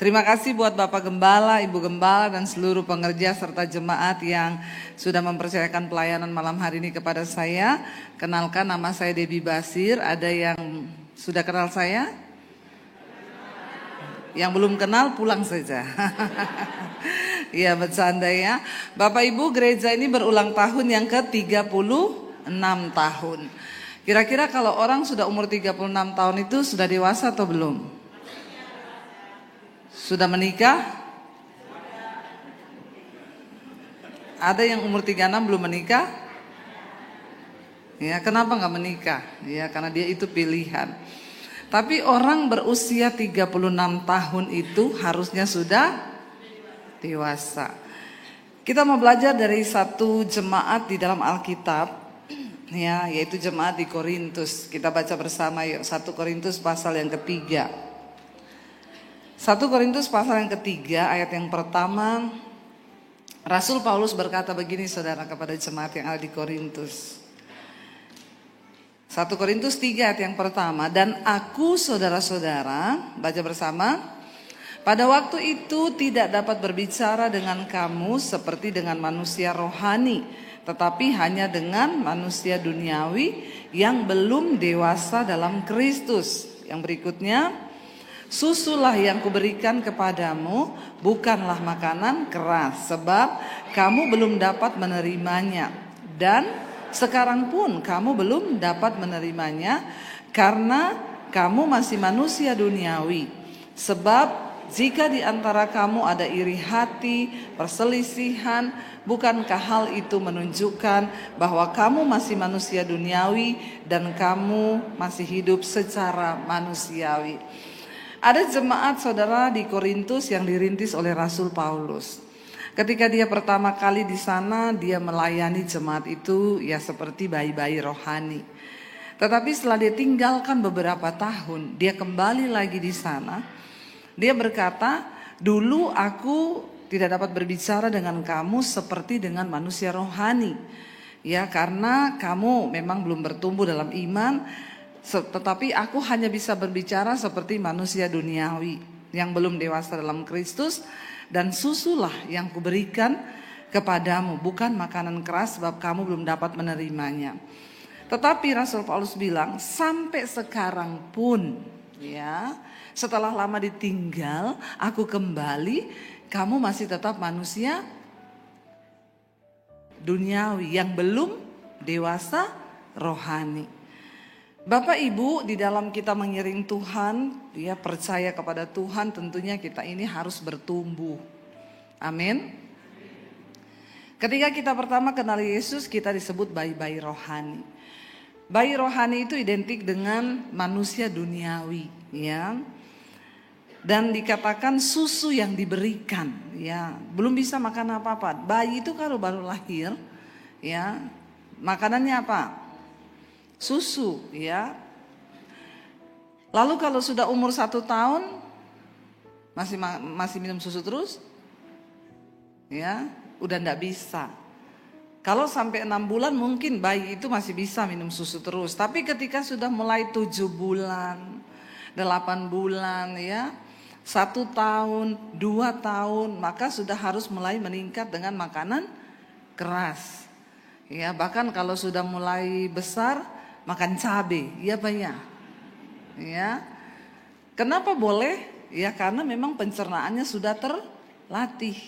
Terima kasih buat Bapak Gembala, Ibu Gembala, dan seluruh pengerja serta jemaat yang sudah mempercayakan pelayanan malam hari ini kepada saya. Kenalkan, nama saya Debbie Basir. Ada yang sudah kenal saya? Yang belum kenal pulang saja. Iya, bercanda ya. Bapak Ibu, gereja ini berulang tahun yang ke-36 tahun. Kira-kira kalau orang sudah umur 36 tahun itu sudah dewasa atau belum? Sudah menikah? Ada yang umur 36 belum menikah? Ya, kenapa nggak menikah? Ya, karena dia itu pilihan. Tapi orang berusia 36 tahun itu harusnya sudah dewasa. Kita mau belajar dari satu jemaat di dalam Alkitab, ya, yaitu jemaat di Korintus. Kita baca bersama yuk, 1 Korintus pasal yang ketiga. 1 Korintus pasal yang ketiga ayat yang pertama, Rasul Paulus berkata begini saudara kepada jemaat yang ada di Korintus. 1 Korintus 3 ayat yang pertama, dan aku saudara-saudara, baca bersama, pada waktu itu tidak dapat berbicara dengan kamu seperti dengan manusia rohani, tetapi hanya dengan manusia duniawi yang belum dewasa dalam Kristus. Yang berikutnya, susulah yang kuberikan kepadamu, bukanlah makanan keras, sebab kamu belum dapat menerimanya. Dan sekarang pun kamu belum dapat menerimanya, karena kamu masih manusia duniawi. Sebab jika di antara kamu ada iri hati, perselisihan, bukankah hal itu menunjukkan bahwa kamu masih manusia duniawi dan kamu masih hidup secara manusiawi? Ada jemaat saudara di Korintus yang dirintis oleh Rasul Paulus. Ketika dia pertama kali di sana, dia melayani jemaat itu ya seperti bayi-bayi rohani. Tetapi setelah dia tinggalkan beberapa tahun, dia kembali lagi di sana. Dia berkata, dulu aku tidak dapat berbicara dengan kamu seperti dengan manusia rohani. Ya, karena kamu memang belum bertumbuh dalam iman, tetapi aku hanya bisa berbicara seperti manusia duniawi yang belum dewasa dalam Kristus, dan susulah yang kuberikan kepadamu, bukan makanan keras, sebab kamu belum dapat menerimanya. Tetapi Rasul Paulus bilang, sampai sekarang pun, ya, setelah lama ditinggal, aku kembali, kamu masih tetap manusia duniawi yang belum dewasa rohani. Bapak Ibu, di dalam kita mengiring Tuhan, dia percaya kepada Tuhan, tentunya kita ini harus bertumbuh. Amin. Ketika kita pertama kenal Yesus, kita disebut bayi-bayi rohani. Bayi rohani itu identik dengan manusia duniawi, ya. Dan dikatakan susu yang diberikan, ya, belum bisa makan apa-apa. Bayi itu kalau baru lahir, ya, makanannya apa? Susu, ya. Lalu kalau sudah umur 1 tahun masih minum susu terus, ya, udah nggak bisa. Kalau sampai 6 bulan mungkin bayi itu masih bisa minum susu terus. Tapi ketika sudah mulai 7 bulan, 8 bulan, ya, 1 tahun, 2 tahun, maka sudah harus mulai meningkat dengan makanan keras. Ya, bahkan kalau sudah mulai besar, makan cabai, ya banyak. Ya. Kenapa boleh? Ya karena memang pencernaannya sudah terlatih.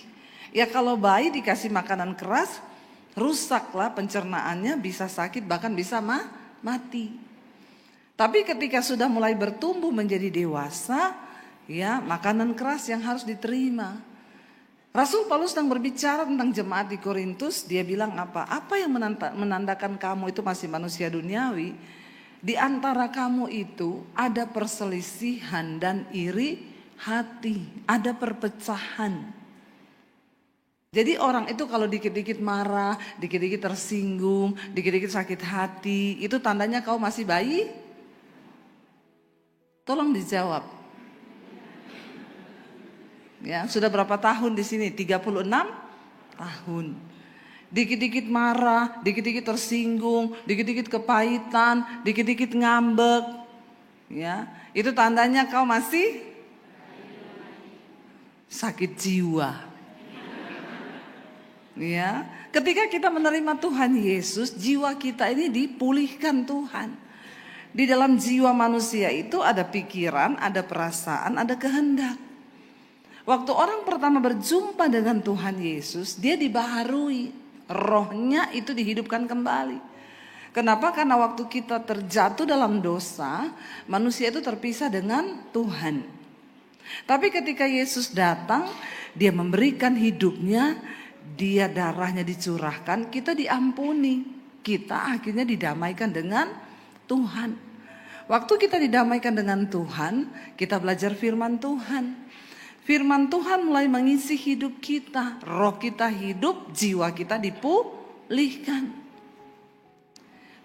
Ya kalau bayi dikasih makanan keras, rusaklah pencernaannya, bisa sakit, bahkan bisa mati. Tapi ketika sudah mulai bertumbuh menjadi dewasa, ya makanan keras yang harus diterima. Rasul Paulus sedang berbicara tentang jemaat di Korintus, dia bilang apa? Apa yang menandakan kamu itu masih manusia duniawi? Di antara kamu itu ada perselisihan dan iri hati, ada perpecahan. Jadi orang itu kalau dikit-dikit marah, dikit-dikit tersinggung, dikit-dikit sakit hati, itu tandanya kau masih bayi? Tolong dijawab. Ya, sudah berapa tahun di sini? 36 tahun. Dikit-dikit marah, dikit-dikit tersinggung, dikit-dikit kepahitan, dikit-dikit ngambek. Ya, itu tandanya kau masih sakit jiwa. Ya, ketika kita menerima Tuhan Yesus, jiwa kita ini dipulihkan Tuhan. Di dalam jiwa manusia itu ada pikiran, ada perasaan, ada kehendak. Waktu orang pertama berjumpa dengan Tuhan Yesus, dia dibaharui, rohnya itu dihidupkan kembali. Kenapa? Karena waktu kita terjatuh dalam dosa, manusia itu terpisah dengan Tuhan. Tapi ketika Yesus datang, dia memberikan hidupnya, dia darahnya dicurahkan, kita diampuni. Kita akhirnya didamaikan dengan Tuhan. Waktu kita didamaikan dengan Tuhan, kita belajar firman Tuhan. Firman Tuhan mulai mengisi hidup kita. Roh kita hidup, jiwa kita dipulihkan.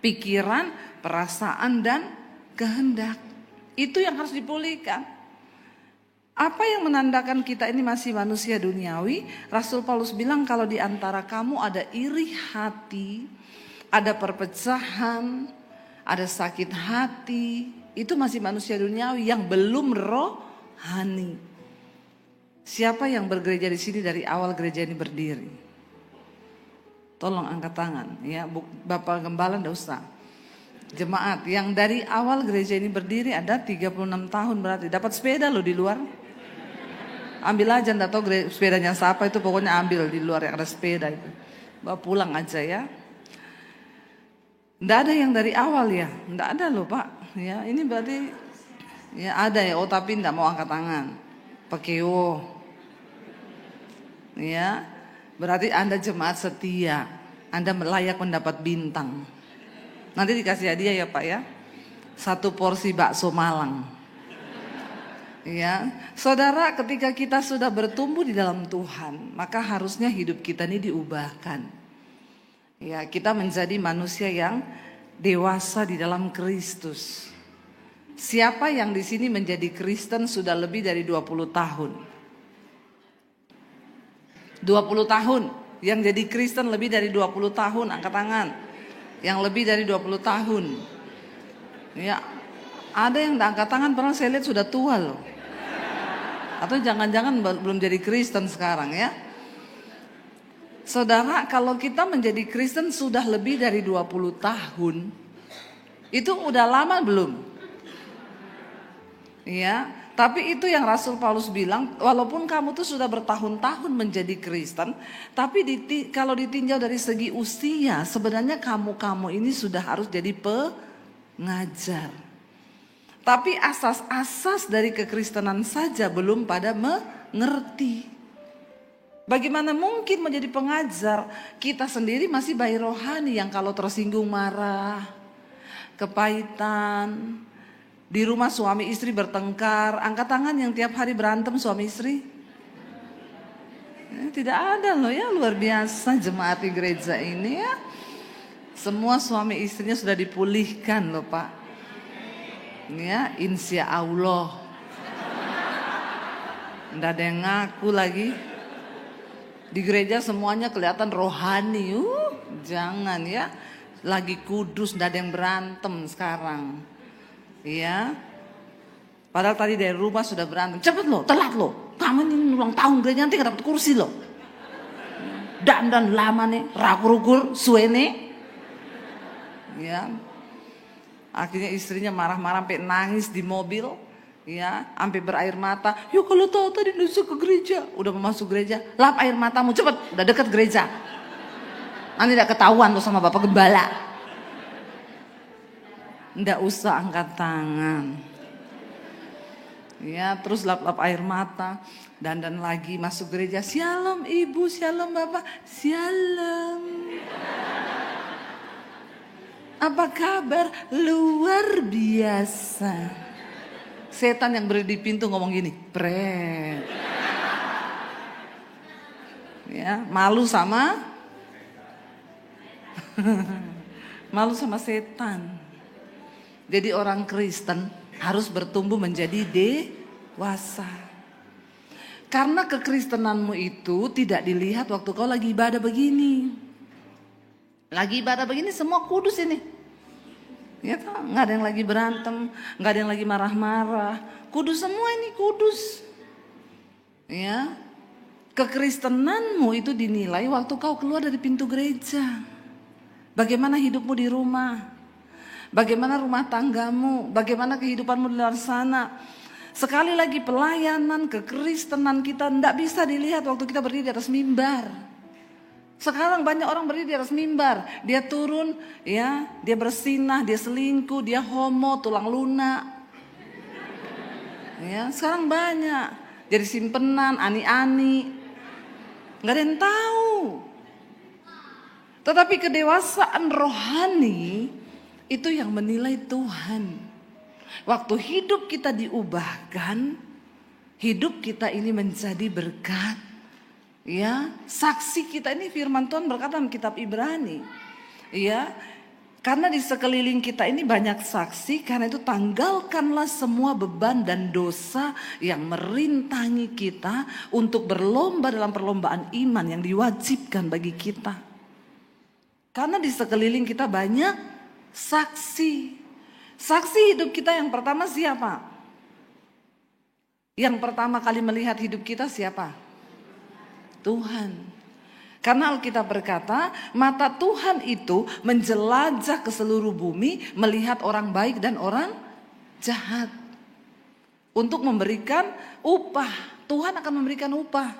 Pikiran, perasaan, dan kehendak. Itu yang harus dipulihkan. Apa yang menandakan kita ini masih manusia duniawi? Rasul Paulus bilang kalau di antara kamu ada iri hati, ada perpecahan, ada sakit hati, itu masih manusia duniawi yang belum rohani. Siapa yang bergereja di sini dari awal gereja ini berdiri? Tolong angkat tangan, ya. Bapak Gembala enggak usah. Jemaat yang dari awal gereja ini berdiri ada 36 tahun berarti. Dapat sepeda loh di luar. Ambil aja, enggak tahu sepedanya siapa itu, pokoknya ambil di luar yang ada sepeda itu. Bawa pulang aja ya. Enggak ada yang dari awal ya, enggak ada loh Pak. Ya, ini berarti ya ada ya, oh tapi enggak mau angkat tangan. Pakeo. Ya, berarti Anda jemaat setia. Anda layak mendapat bintang. Nanti dikasih hadiah ya Pak ya. 1 porsi bakso Malang. Ya, saudara, ketika kita sudah bertumbuh di dalam Tuhan, maka harusnya hidup kita ini diubahkan. Ya, kita menjadi manusia yang dewasa di dalam Kristus. Siapa yang di sini menjadi Kristen sudah lebih dari 20 tahun? 20 tahun. Yang jadi Kristen lebih dari 20 tahun, angkat tangan. Yang lebih dari 20 tahun. Ya, ada yang angkat tangan padahal saya lihat sudah tua loh. Atau jangan-jangan belum jadi Kristen sekarang ya. Saudara, kalau kita menjadi Kristen sudah lebih dari 20 tahun, itu udah lama belum? Ya, tapi itu yang Rasul Paulus bilang, walaupun kamu tuh sudah bertahun-tahun menjadi Kristen, tapi kalau ditinjau dari segi usia, sebenarnya kamu ini sudah harus jadi pengajar. Tapi asas-asas dari kekristenan saja belum pada mengerti. Bagaimana mungkin menjadi pengajar? Kita sendiri masih bayi rohani yang kalau tersinggung marah, kepahitan. Di rumah suami istri bertengkar. Angkat tangan yang tiap hari berantem suami istri. Tidak ada loh ya, luar biasa jemaat di gereja ini ya. Semua suami istrinya sudah dipulihkan loh Pak. Ya, insya Allah. Tidak ada yang ngaku lagi. Di gereja semuanya kelihatan rohani. Jangan ya. Lagi kudus, tidak ada yang berantem sekarang. Ya. Padahal tadi dari rumah sudah berantem. Cepet loh, telat loh. Kamu ini ulang tahun gereja nanti gak dapat kursi loh. Dan lama nih, rakur-rakur, suene. Ya. Akhirnya istrinya marah-marah sampai nangis di mobil. Ya, sampai berair mata. Yuk kalau tahu tadi nusu ke gereja. Udah mau masuk gereja, lap air matamu cepet, udah dekat gereja. Nanti tidak ketahuan tuh sama Bapak Gembala. Nggak usah angkat tangan. Ya, terus lap-lap air mata. Dandan lagi masuk gereja. Shalom ibu, shalom bapak, shalom. Apa kabar? Luar biasa. Setan yang berdiri di pintu ngomong gini, pret. Ya, malu sama malu sama setan. Jadi orang Kristen harus bertumbuh menjadi dewasa. Karena kekristenanmu itu tidak dilihat waktu kau lagi ibadah begini. Lagi ibadah begini semua kudus ini. Ya kan? Nggak ada yang lagi berantem, nggak ada yang lagi marah-marah. Kudus semua ini, kudus. Ya, kekristenanmu itu dinilai waktu kau keluar dari pintu gereja. Bagaimana hidupmu di rumah, bagaimana rumah tanggamu, bagaimana kehidupanmu di luar sana. Sekali lagi, pelayanan kekristenan kita tidak bisa dilihat waktu kita berdiri di atas mimbar. Sekarang banyak orang berdiri di atas mimbar, dia turun, ya, dia bersinah, dia selingkuh, dia homo, tulang lunak. Ya, sekarang banyak jadi simpenan, ani-ani, nggak ada yang tahu. Tetapi kedewasaan rohani itu yang menilai Tuhan. Waktu hidup kita diubahkan, hidup kita ini menjadi berkat. Ya, saksi kita ini firman Tuhan berkata dalam kitab Ibrani. Ya, karena di sekeliling kita ini banyak saksi, karena itu tanggalkanlah semua beban dan dosa yang merintangi kita untuk berlomba dalam perlombaan iman yang diwajibkan bagi kita. Karena di sekeliling kita banyak saksi. Saksi hidup kita yang pertama siapa? Yang pertama kali melihat hidup kita siapa? Tuhan. Karena Alkitab berkata, mata Tuhan itu menjelajah ke seluruh bumi, melihat orang baik dan orang jahat. Untuk memberikan upah. Tuhan akan memberikan upah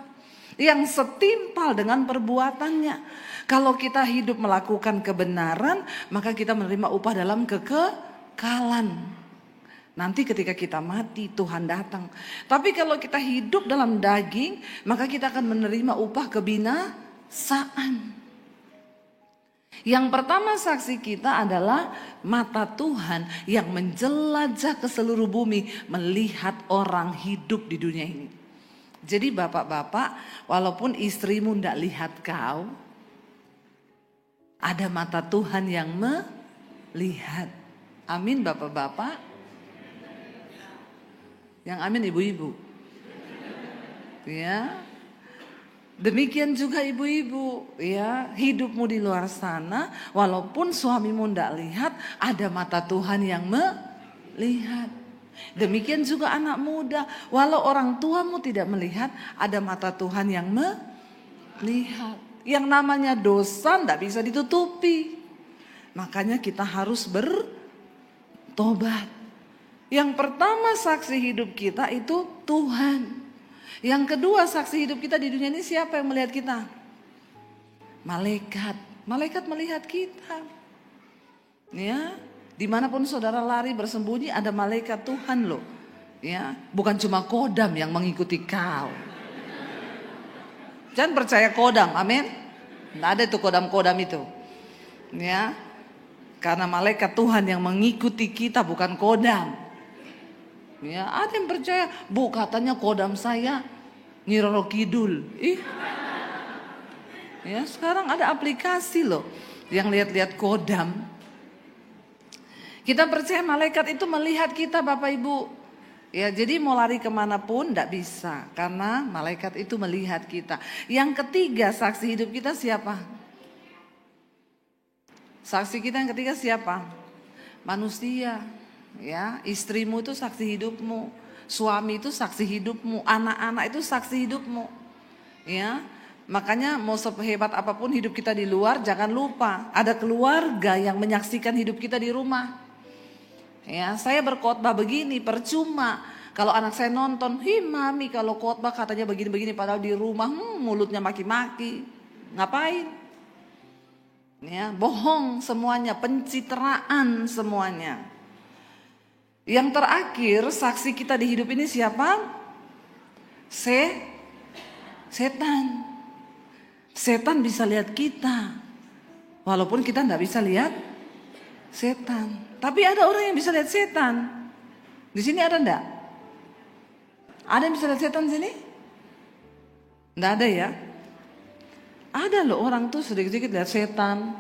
yang setimpal dengan perbuatannya. Kalau kita hidup melakukan kebenaran, maka kita menerima upah dalam kekekalan. Nanti ketika kita mati, Tuhan datang. Tapi kalau kita hidup dalam daging, maka kita akan menerima upah kebinasaan. Yang pertama saksi kita adalah mata Tuhan yang menjelajah ke seluruh bumi, melihat orang hidup di dunia ini. Jadi bapak-bapak, walaupun istrimu tidak lihat kau, ada mata Tuhan yang melihat. Amin bapak-bapak. Yang amin ibu-ibu. Ya. Demikian juga ibu-ibu, ya, hidupmu di luar sana, walaupun suamimu tidak lihat, ada mata Tuhan yang melihat. Demikian juga anak muda, walau orang tuamu tidak melihat, ada mata Tuhan yang melihat. Yang namanya dosa tidak bisa ditutupi. Makanya kita harus bertobat. Yang pertama saksi hidup kita itu Tuhan. Yang kedua saksi hidup kita di dunia ini siapa yang melihat kita? Malaikat. Malaikat melihat kita. Ya, dimanapun saudara lari bersembunyi ada malaikat Tuhan loh. Ya, bukan cuma kodam yang mengikuti kau. Jangan percaya kodam, amin. Nggak ada itu kodam-kodam itu. Ya, karena malaikat Tuhan yang mengikuti kita bukan kodam. Ya, ada yang percaya, bu katanya kodam saya Nyi Roro Kidul. Ya, sekarang ada aplikasi loh yang lihat-lihat kodam. Kita percaya malaikat itu melihat kita Bapak Ibu. Ya, jadi mau lari kemanapun tidak bisa karena malaikat itu melihat kita. Yang ketiga saksi hidup kita siapa? Saksi kita yang ketiga siapa? Manusia. Ya, istrimu itu saksi hidupmu, suami itu saksi hidupmu, anak-anak itu saksi hidupmu. Ya, makanya mau sehebat apapun hidup kita di luar, jangan lupa ada keluarga yang menyaksikan hidup kita di rumah. Ya, saya berkhotbah begini percuma kalau anak saya nonton, mami kalau khotbah katanya begini-begini, padahal di rumah mulutnya maki-maki, ngapain? Ya, bohong semuanya, pencitraan semuanya. Yang terakhir saksi kita di hidup ini siapa? Setan. Setan bisa lihat kita, walaupun kita tidak bisa lihat setan. Tapi ada orang yang bisa lihat setan. Di sini ada enggak? Ada yang bisa lihat setan di sini? Enggak ada ya? Ada loh orang tuh sedikit-sedikit lihat setan.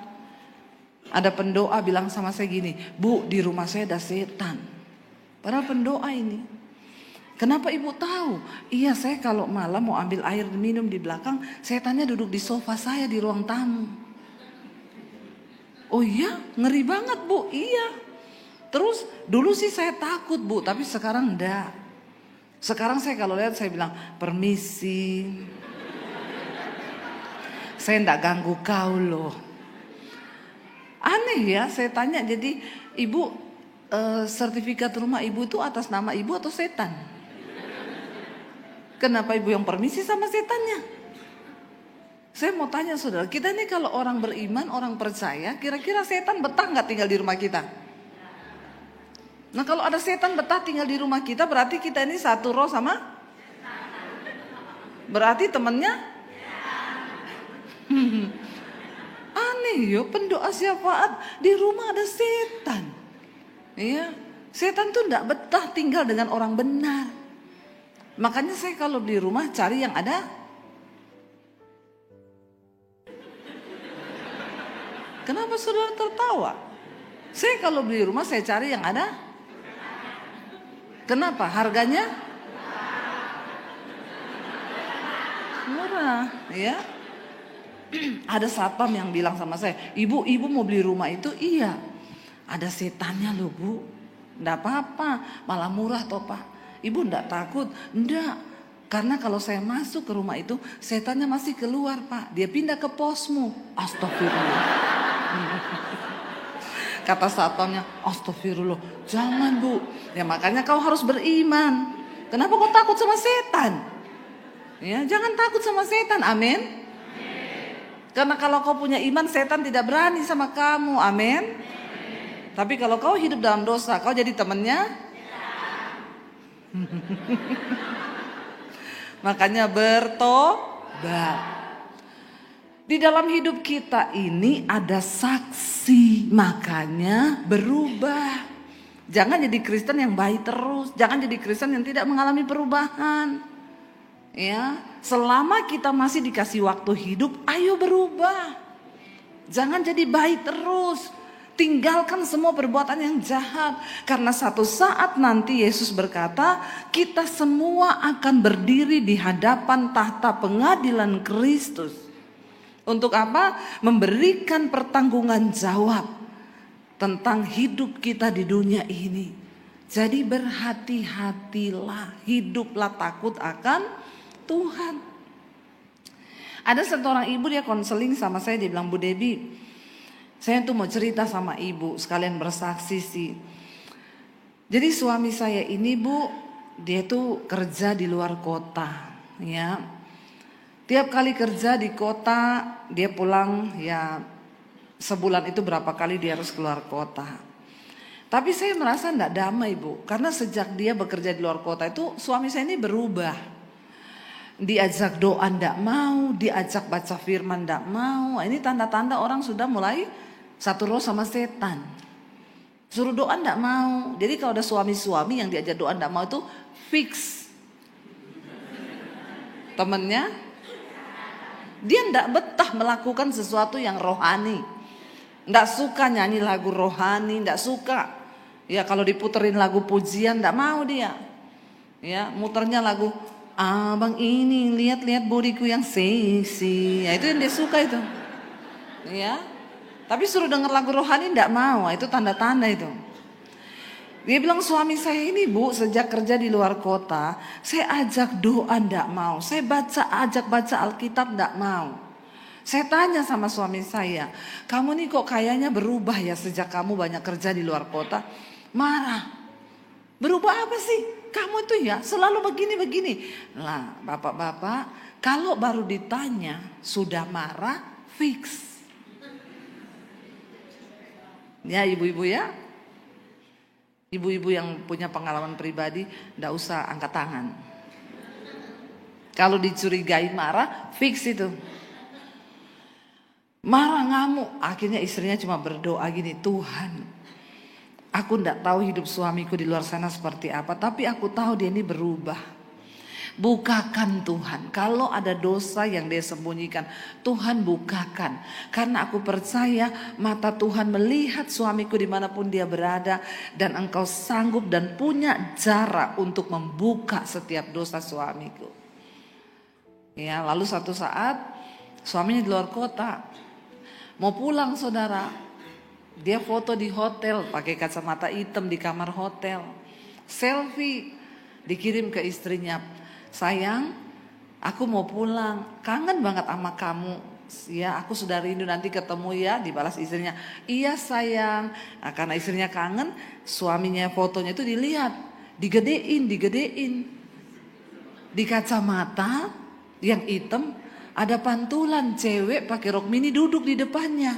Ada pendoa bilang sama saya gini, bu di rumah saya ada setan. Padahal pendoa ini. Kenapa ibu tahu? Iya, saya kalau malam mau ambil air minum di belakang, setannya duduk di sofa saya di ruang tamu. Oh iya, ngeri banget bu. Iya. Terus dulu sih saya takut bu, tapi sekarang enggak. Sekarang saya kalau lihat saya bilang, permisi. Saya enggak ganggu kau loh. Aneh ya, saya tanya, jadi ibu sertifikat rumah ibu itu atas nama ibu atau setan? Kenapa ibu yang permisi sama setannya? Saya mau tanya saudara, kita ini kalau orang beriman, orang percaya, kira-kira setan betah nggak tinggal di rumah kita? Nah kalau ada setan betah tinggal di rumah kita, berarti kita ini satu roh sama? Berarti temannya? Aneh yo, pendoa syafaat di rumah ada setan. Iya, setan tuh nggak betah tinggal dengan orang benar. Makanya saya kalau di rumah cari yang ada. Kenapa saudara tertawa? Saya kalau beli rumah saya cari yang ada. Kenapa? Harganya murah, ya. Ada satpam yang bilang sama saya, ibu mau beli rumah itu, iya. Ada setannya loh bu. Nggak apa-apa, malah murah toh pak. Ibu nggak takut? Nggak. Karena kalau saya masuk ke rumah itu, setannya masih keluar pak. Dia pindah ke posmu. Astagfirullah. Kata satpamnya, astagfirullah, jangan bu. Ya makanya kau harus beriman. Kenapa kau takut sama setan? Ya, jangan takut sama setan, amin. Karena kalau kau punya iman, setan tidak berani sama kamu, amin. Tapi kalau kau hidup dalam dosa, kau jadi temannya. Makanya bertobat. Di dalam hidup kita ini ada saksi, makanya berubah. Jangan jadi Kristen yang baik terus, jangan jadi Kristen yang tidak mengalami perubahan. Ya, selama kita masih dikasih waktu hidup, ayo berubah. Jangan jadi baik terus. Tinggalkan semua perbuatan yang jahat. Karena satu saat nanti Yesus berkata, kita semua akan berdiri di hadapan tahta pengadilan Kristus. Untuk apa? Memberikan pertanggungan jawab tentang hidup kita di dunia ini. Jadi berhati-hatilah, hiduplah takut akan Tuhan. Ada satu orang ibu, dia konseling sama saya, dia bilang, Bu Debbie, saya tuh mau cerita sama ibu, sekalian bersaksi sih. Jadi suami saya ini bu, dia tuh kerja di luar kota, ya. Tiap kali kerja di kota, dia pulang ya sebulan itu berapa kali dia harus keluar kota. Tapi saya merasa tidak damai bu, karena sejak dia bekerja di luar kota itu suami saya ini berubah. Diajak doa tidak mau, diajak baca firman tidak mau. Ini tanda-tanda orang sudah mulai satu roh sama setan. Suruh doa tidak mau. Jadi kalau ada suami-suami yang diajak doa tidak mau itu fix. Temennya dia tidak betah melakukan sesuatu yang rohani. Tidak suka nyanyi lagu rohani, tidak suka. Ya kalau diputerin lagu pujian tidak mau dia. Ya muternya lagu abang ini lihat-lihat bodiku yang seksi. Ya itu yang dia suka itu. Ya. Tapi suruh denger lagu rohani tidak mau. Itu tanda-tanda itu. Dia bilang suami saya ini bu, sejak kerja di luar kota, saya ajak doa ndak mau, saya ajak baca Alkitab ndak mau. Saya tanya sama suami saya, kamu nih kok kayaknya berubah ya sejak kamu banyak kerja di luar kota. Marah. Berubah apa sih? Kamu itu ya selalu begini-begini. Lah bapak-bapak, kalau baru ditanya sudah marah, fix. Ya ibu-ibu ya. Ibu-ibu yang punya pengalaman pribadi, ndak usah angkat tangan. Kalau dicurigai marah, fix itu. Marah ngamuk, akhirnya istrinya cuma berdoa gini, Tuhan, aku ndak tahu hidup suamiku di luar sana seperti apa, tapi aku tahu dia ini berubah. Bukakan Tuhan, kalau ada dosa yang dia sembunyikan, Tuhan bukakan. Karena aku percaya mata Tuhan melihat suamiku dimanapun dia berada, dan engkau sanggup dan punya cara untuk membuka setiap dosa suamiku. Ya, lalu satu saat suaminya di luar kota, mau pulang saudara, dia foto di hotel pakai kacamata hitam di kamar hotel, selfie. Dikirim ke istrinya, sayang, aku mau pulang, kangen banget sama kamu. Ya, aku sudah rindu, nanti ketemu ya. Dibalas istrinya, iya sayang. Nah, karena istrinya kangen, suaminya fotonya itu dilihat, digedein. Di kacamata yang hitam ada pantulan cewek pakai rok mini duduk di depannya.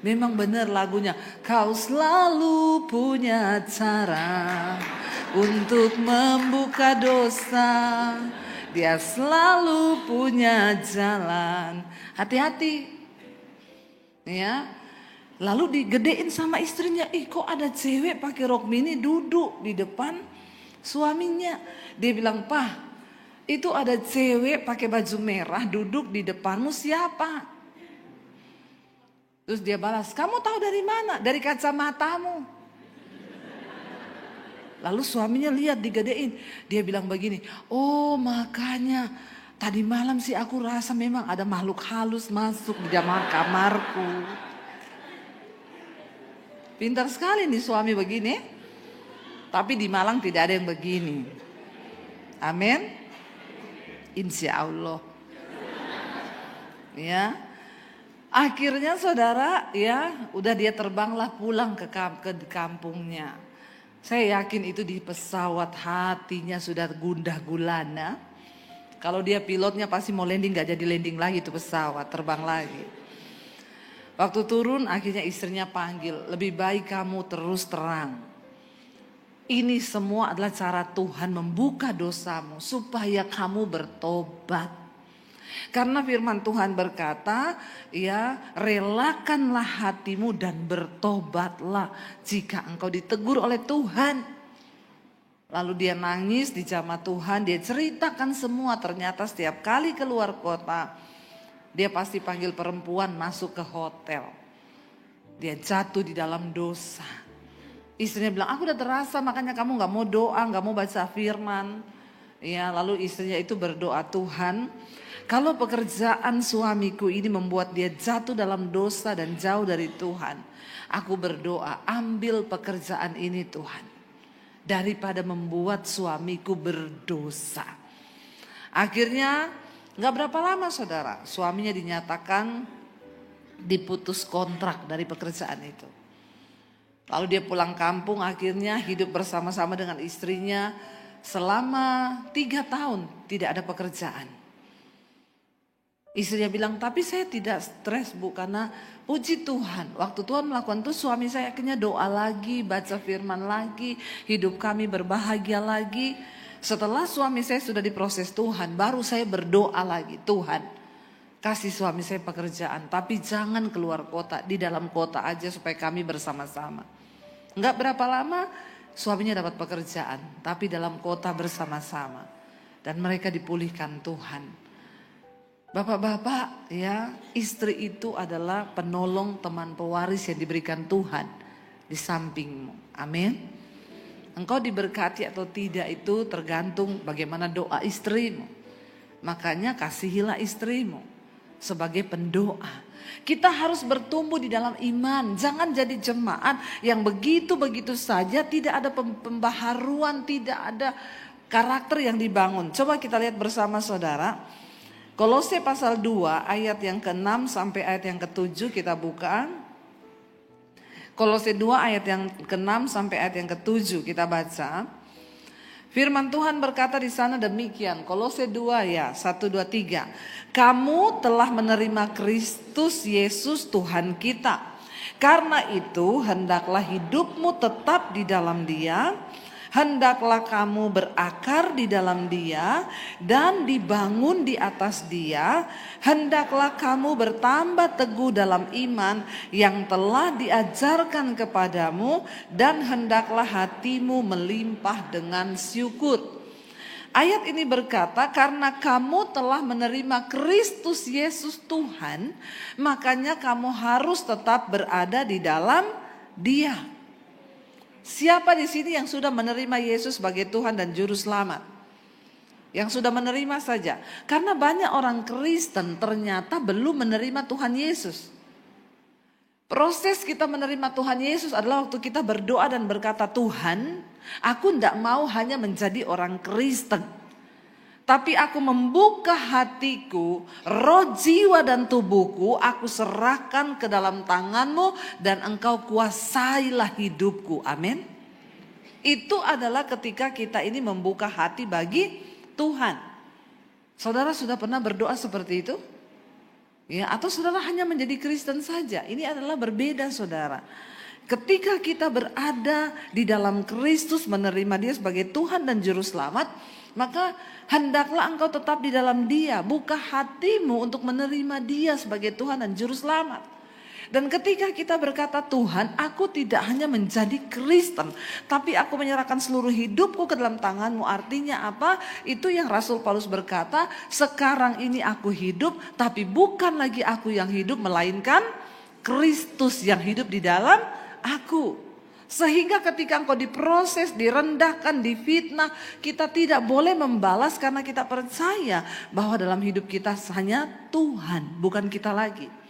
Memang benar lagunya, kau selalu punya cara untuk membuka dosa. Dia selalu punya jalan. Hati-hati. Ya. Lalu digedein sama istrinya. Kok ada cewek pakai rok mini duduk di depan suaminya. Dia bilang, "Pak, itu ada cewek pakai baju merah duduk di depanmu, siapa?" Terus dia balas, "Kamu tahu dari mana?" "Dari kacamatamu." Lalu suaminya lihat digedein. Dia bilang begini, "Oh makanya tadi malam sih aku rasa memang ada makhluk halus masuk di dalam kamarku." Pintar sekali nih suami begini. Tapi di Malang tidak ada yang begini. Amin. Insya Allah. Ya. Akhirnya saudara, ya, udah dia terbanglah pulang ke kampungnya. Saya yakin itu di pesawat hatinya sudah gundah gulana. Kalau dia pilotnya pasti mau landing, gak jadi landing lagi itu pesawat, terbang lagi. Waktu turun akhirnya istrinya panggil, "Lebih baik kamu terus terang. Ini semua adalah cara Tuhan membuka dosamu supaya kamu bertobat. Karena firman Tuhan berkata, ya, relakanlah hatimu dan bertobatlah jika engkau ditegur oleh Tuhan." Lalu dia nangis di jamaah Tuhan, dia ceritakan semua. Ternyata setiap kali keluar kota, dia pasti panggil perempuan masuk ke hotel. Dia jatuh di dalam dosa. Istrinya bilang, "Aku udah terasa, makanya kamu gak mau doa, gak mau baca firman." Ya, lalu istrinya itu berdoa, "Tuhan, kalau pekerjaan suamiku ini membuat dia jatuh dalam dosa dan jauh dari Tuhan, aku berdoa, ambil pekerjaan ini Tuhan, daripada membuat suamiku berdosa." Akhirnya gak berapa lama saudara, suaminya dinyatakan diputus kontrak dari pekerjaan itu. Lalu dia pulang kampung, akhirnya hidup bersama-sama dengan istrinya selama 3 tahun tidak ada pekerjaan. Istrinya bilang, "Tapi saya tidak stres Bu, karena puji Tuhan, waktu Tuhan melakukan itu suami saya akhirnya doa lagi, baca firman lagi, hidup kami berbahagia lagi. Setelah suami saya sudah diproses Tuhan, baru saya berdoa lagi, Tuhan kasih suami saya pekerjaan, tapi jangan keluar kota, di dalam kota aja supaya kami bersama-sama." Enggak berapa lama suaminya dapat pekerjaan, tapi dalam kota bersama-sama. Dan mereka dipulihkan Tuhan. Bapak-bapak, ya, istri itu adalah penolong, teman pewaris yang diberikan Tuhan di sampingmu. Amin. Engkau diberkati atau tidak itu tergantung bagaimana doa istrimu. Makanya kasihilah istrimu sebagai pendoa. Kita harus bertumbuh di dalam iman. Jangan jadi jemaat yang begitu-begitu saja, tidak ada pembaharuan, tidak ada karakter yang dibangun. Coba kita lihat bersama saudara. Kolose pasal 2 ayat yang ke-6 sampai ayat yang ke-7 kita buka. Kolose 2 ayat yang ke-6 sampai ayat yang ke-7 kita baca. Firman Tuhan berkata di sana demikian, Kolose 2 ya, 1, 2, 3. "Kamu telah menerima Kristus Yesus Tuhan kita. Karena itu hendaklah hidupmu tetap di dalam Dia. Hendaklah kamu berakar di dalam Dia dan dibangun di atas Dia. Hendaklah kamu bertambah teguh dalam iman yang telah diajarkan kepadamu, dan hendaklah hatimu melimpah dengan syukur." Ayat ini berkata, karena kamu telah menerima Kristus Yesus Tuhan, makanya kamu harus tetap berada di dalam Dia. Siapa di sini yang sudah menerima Yesus sebagai Tuhan dan Juru Selamat? Yang sudah menerima saja. Karena banyak orang Kristen ternyata belum menerima Tuhan Yesus. Proses kita menerima Tuhan Yesus adalah waktu kita berdoa dan berkata, Tuhan, aku tidak mau hanya menjadi orang Kristen. Tapi aku membuka hatiku, roh, jiwa, dan tubuhku, aku serahkan ke dalam tangan-Mu dan Engkau kuasailah hidupku. Amin. Itu adalah ketika kita ini membuka hati bagi Tuhan. Saudara sudah pernah berdoa seperti itu? Ya, atau saudara hanya menjadi Kristen saja? Ini adalah berbeda, saudara. Ketika kita berada di dalam Kristus, menerima Dia sebagai Tuhan dan Juru Selamat, maka hendaklah engkau tetap di dalam Dia. Buka hatimu untuk menerima Dia sebagai Tuhan dan Juru Selamat. Dan ketika kita berkata, Tuhan, aku tidak hanya menjadi Kristen, tapi aku menyerahkan seluruh hidupku ke dalam tangan-Mu. Artinya apa? Itu yang Rasul Paulus berkata, sekarang ini aku hidup, tapi bukan lagi aku yang hidup, melainkan Kristus yang hidup di dalam aku. Sehingga ketika engkau diproses, direndahkan, difitnah, kita tidak boleh membalas karena kita percaya bahwa dalam hidup kita hanya Tuhan, bukan kita lagi.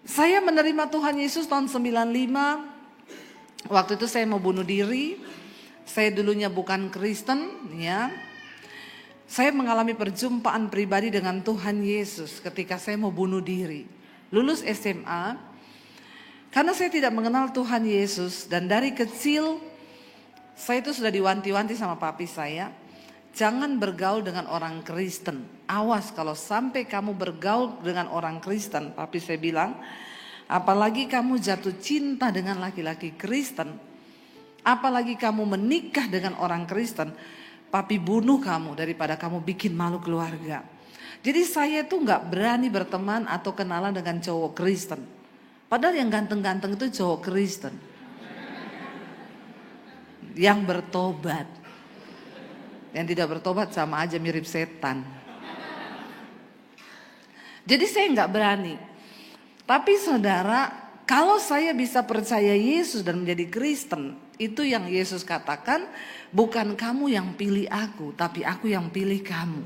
Saya menerima Tuhan Yesus tahun 95. Waktu itu saya mau bunuh diri. Saya dulunya bukan Kristen, ya. Saya mengalami perjumpaan pribadi dengan Tuhan Yesus ketika saya mau bunuh diri. Lulus SMA. Karena saya tidak mengenal Tuhan Yesus dan dari kecil saya itu sudah diwanti-wanti sama papi saya. Jangan bergaul dengan orang Kristen. Awas kalau sampai kamu bergaul dengan orang Kristen. Papi saya bilang, apalagi kamu jatuh cinta dengan laki-laki Kristen. Apalagi kamu menikah dengan orang Kristen. Papi bunuh kamu daripada kamu bikin malu keluarga. Jadi saya tuh gak berani berteman atau kenalan dengan cowok Kristen. Padahal yang ganteng-ganteng itu cowok Kristen. Yang bertobat. Yang tidak bertobat sama aja mirip setan. Jadi saya nggak berani. Tapi saudara, kalau saya bisa percaya Yesus dan menjadi Kristen, itu yang Yesus katakan, bukan kamu yang pilih aku, tapi aku yang pilih kamu.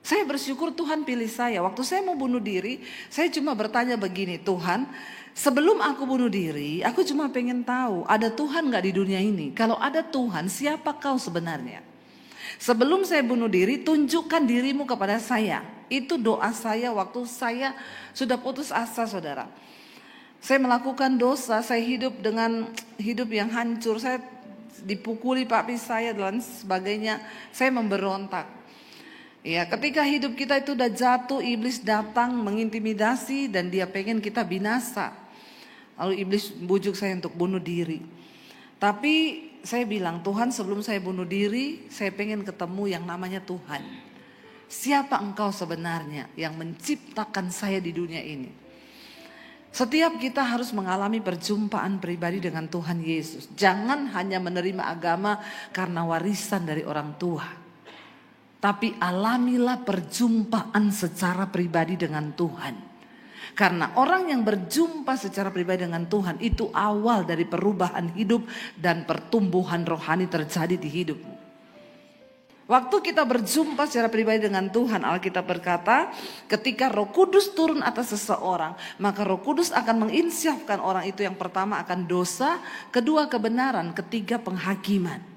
Saya bersyukur Tuhan pilih saya. Waktu saya mau bunuh diri, saya cuma bertanya begini, Tuhan, sebelum aku bunuh diri, aku cuma pengen tahu, ada Tuhan nggak di dunia ini? Kalau ada Tuhan, siapa kau sebenarnya? Sebelum saya bunuh diri, tunjukkan dirimu kepada saya. Itu doa saya waktu saya sudah putus asa, saudara. Saya melakukan dosa, saya hidup dengan hidup yang hancur. Saya dipukuli papi saya dan sebagainya. Saya memberontak. Ya, ketika hidup kita itu udah jatuh, iblis datang mengintimidasi dan dia pengen kita binasa. Lalu iblis bujuk saya untuk bunuh diri. Tapi saya bilang, Tuhan, sebelum saya bunuh diri, saya pengen ketemu yang namanya Tuhan. Siapa engkau sebenarnya yang menciptakan saya di dunia ini? Setiap kita harus mengalami perjumpaan pribadi dengan Tuhan Yesus. Jangan hanya menerima agama karena warisan dari orang tua. Tapi alamilah perjumpaan secara pribadi dengan Tuhan. Karena orang yang berjumpa secara pribadi dengan Tuhan itu awal dari perubahan hidup dan pertumbuhan rohani terjadi di hidupmu. Waktu kita berjumpa secara pribadi dengan Tuhan, Alkitab berkata, ketika Roh Kudus turun atas seseorang, maka Roh Kudus akan menginsyafkan orang itu yang pertama akan dosa, kedua kebenaran, ketiga penghakiman.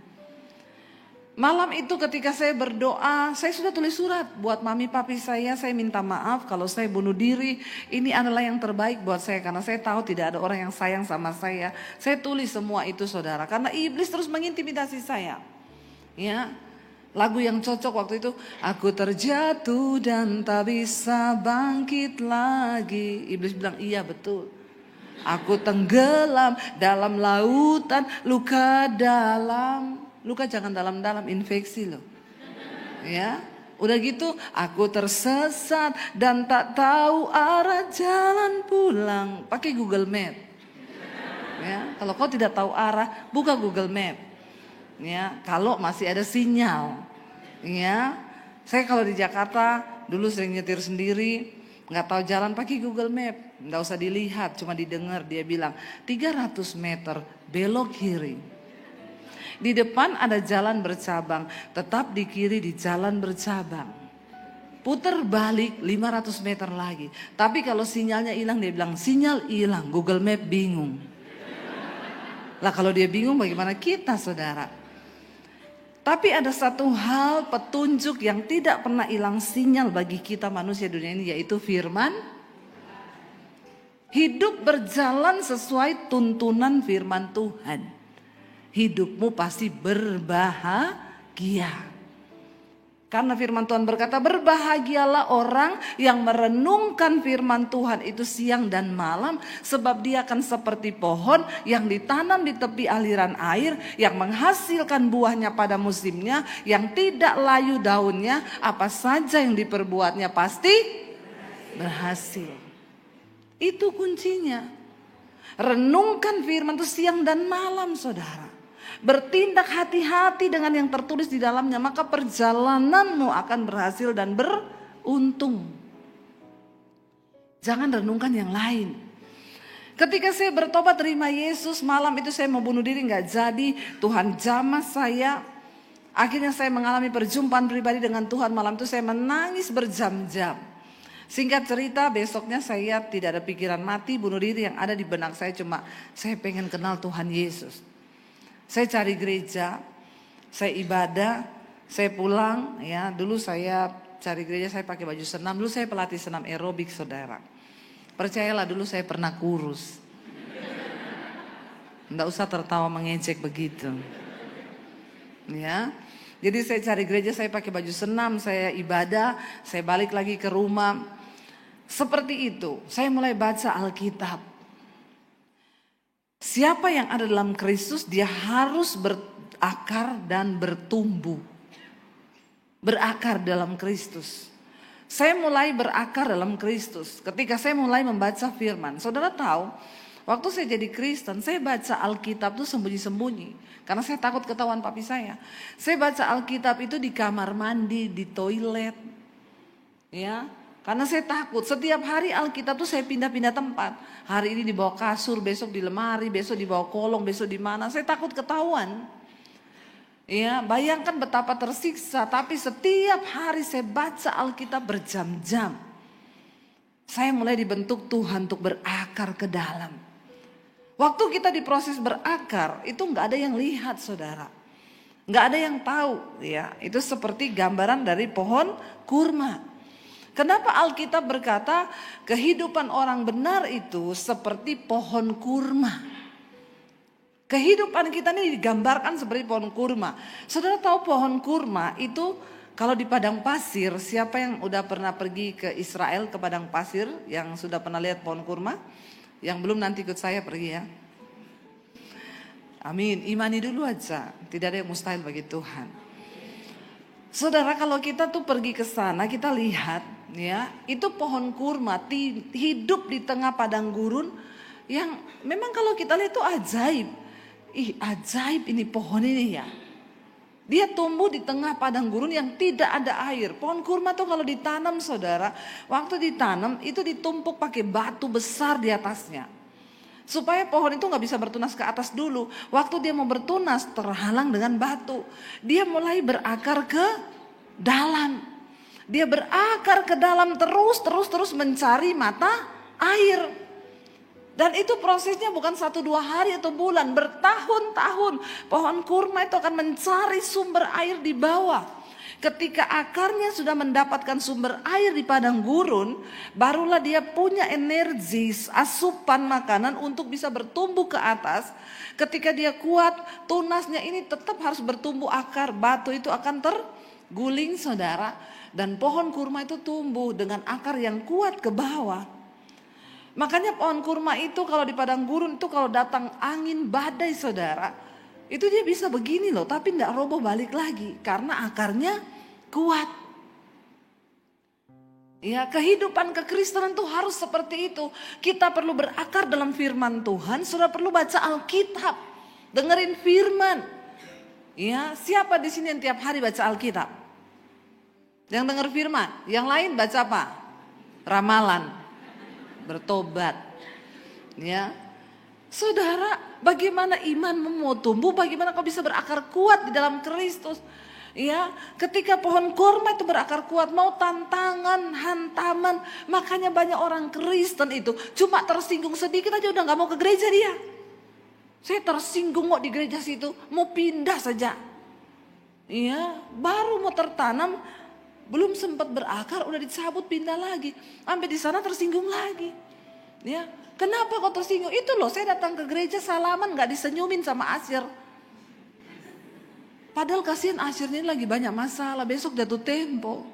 Malam itu ketika saya berdoa, saya sudah tulis surat buat mami papi saya minta maaf kalau saya bunuh diri. Ini adalah yang terbaik buat saya karena saya tahu tidak ada orang yang sayang sama saya. Saya tulis semua itu, saudara, karena iblis terus mengintimidasi saya. Ya, lagu yang cocok waktu itu, aku terjatuh dan tak bisa bangkit lagi. Iblis bilang, iya betul. Aku tenggelam dalam lautan luka dalam. Luka jangan dalam-dalam, infeksi loh. Ya, udah gitu, aku tersesat dan tak tahu arah jalan pulang. Pakai Google Map. Ya, kalau kau tidak tahu arah, buka Google Map. Ya, kalau masih ada sinyal. Ya, saya kalau di Jakarta dulu sering nyetir sendiri, nggak tahu jalan, pakai Google Map. Nggak usah dilihat, cuma didengar. Dia bilang 300 meter belok kiri. Di depan ada jalan bercabang, tetap di kiri di jalan bercabang. putar balik 500 meter lagi. Tapi kalau sinyalnya hilang, dia bilang sinyal hilang, Google Map bingung. Lah kalau dia bingung bagaimana kita, saudara? Tapi ada satu hal petunjuk yang tidak pernah hilang sinyal bagi kita manusia dunia ini, yaitu firman. Hidup berjalan sesuai tuntunan firman Tuhan. Hidupmu pasti berbahagia. Karena firman Tuhan berkata, berbahagialah orang yang merenungkan firman Tuhan itu siang dan malam. Sebab dia akan seperti pohon yang ditanam di tepi aliran air, yang menghasilkan buahnya pada musimnya, yang tidak layu daunnya, apa saja yang diperbuatnya pasti berhasil. Itu kuncinya. Renungkan firman itu siang dan malam, saudara. Bertindak hati-hati dengan yang tertulis di dalamnya, maka perjalananmu akan berhasil dan beruntung. Jangan renungkan yang lain. Ketika saya bertobat terima Yesus, malam itu saya mau bunuh diri, gak jadi. Tuhan jamah saya. Akhirnya saya mengalami perjumpaan pribadi dengan Tuhan. Malam itu saya menangis berjam-jam. Singkat cerita, besoknya saya tidak ada pikiran mati, bunuh diri. Yang ada di benak saya cuma saya pengen kenal Tuhan Yesus. Saya cari gereja, saya ibadah, saya pulang. Ya, dulu saya cari gereja, saya pakai baju senam. Dulu saya pelatih senam aerobik, saudara. Percayalah, dulu saya pernah kurus. Nggak usah tertawa mengejek begitu. Ya, jadi saya cari gereja, saya pakai baju senam, saya ibadah, saya balik lagi ke rumah. Seperti itu, saya mulai baca Alkitab. Siapa yang ada dalam Kristus, dia harus berakar dan bertumbuh. Berakar dalam Kristus. Saya mulai berakar dalam Kristus ketika saya mulai membaca firman. Saudara tahu, waktu saya jadi Kristen, saya baca Alkitab itu sembunyi-sembunyi. Karena saya takut ketahuan papi saya. Saya baca Alkitab itu di kamar mandi, di toilet. Ya, karena saya takut. Setiap hari Alkitab tuh saya pindah-pindah tempat. Hari ini di bawah kasur, besok di lemari, besok di bawah kolong, besok di mana. Saya takut ketahuan. Ya, bayangkan betapa tersiksa. Tapi setiap hari saya baca Alkitab berjam-jam. Saya mulai dibentuk Tuhan untuk berakar ke dalam. Waktu kita diproses berakar, itu nggak ada yang lihat, saudara. Nggak ada yang tahu. Ya, itu seperti gambaran dari pohon kurma. Kenapa Alkitab berkata kehidupan orang benar itu seperti pohon kurma? Kehidupan kita ini digambarkan seperti pohon kurma. Saudara tahu pohon kurma itu kalau di padang pasir, siapa yang udah pernah pergi ke Israel ke padang pasir, yang sudah pernah lihat pohon kurma? Yang belum nanti ikut saya pergi ya. Amin, imani dulu aja, tidak ada yang mustahil bagi Tuhan. Saudara, kalau kita tuh pergi ke sana, kita lihat ya, itu pohon kurma hidup di tengah padang gurun yang memang kalau kita lihat itu ajaib. Ajaib ini pohon ini ya. Dia tumbuh di tengah padang gurun yang tidak ada air. Pohon kurma tuh kalau ditanam, saudara, waktu ditanam itu ditumpuk pakai batu besar di atasnya. Supaya pohon itu gak bisa bertunas ke atas dulu. Waktu dia mau bertunas terhalang dengan batu. Dia mulai berakar ke dalam. Dia berakar ke dalam terus mencari mata air. Dan itu prosesnya bukan 1-2 hari atau bulan. Bertahun-tahun pohon kurma itu akan mencari sumber air di bawah. Ketika akarnya sudah mendapatkan sumber air di padang gurun, barulah dia punya energi, asupan makanan untuk bisa bertumbuh ke atas. Ketika dia kuat, tunasnya ini tetap harus bertumbuh akar. Batu itu akan terguling, saudara. Dan pohon kurma itu tumbuh dengan akar yang kuat ke bawah. Makanya pohon kurma itu kalau di padang gurun itu kalau datang angin badai, saudara, itu dia bisa begini loh, tapi gak roboh balik lagi karena akarnya kuat. Ya, kehidupan kekristenan tuh harus seperti itu. Kita perlu berakar dalam firman Tuhan, sudah perlu baca Alkitab, dengerin firman. Ya, siapa di sini yang tiap hari baca Alkitab? Yang denger firman, yang lain baca apa? Ramalan, bertobat. Ya, saudara, bagaimana imanmu mau tumbuh? Bagaimana kau bisa berakar kuat di dalam Kristus? Ya, ketika pohon kurma itu berakar kuat, mau tantangan, hantaman, makanya banyak orang Kristen itu cuma tersinggung sedikit aja udah nggak mau ke gereja dia. Saya tersinggung kok di gereja situ, mau pindah saja. Iya, baru mau tertanam, belum sempat berakar udah dicabut pindah lagi, sampai di sana tersinggung lagi. Ya, kenapa kok tersinggung? Itu loh, saya datang ke gereja salaman nggak disenyumin sama Asyir. Padahal kasihan Asyir ini lagi banyak masalah, besok jatuh tempo.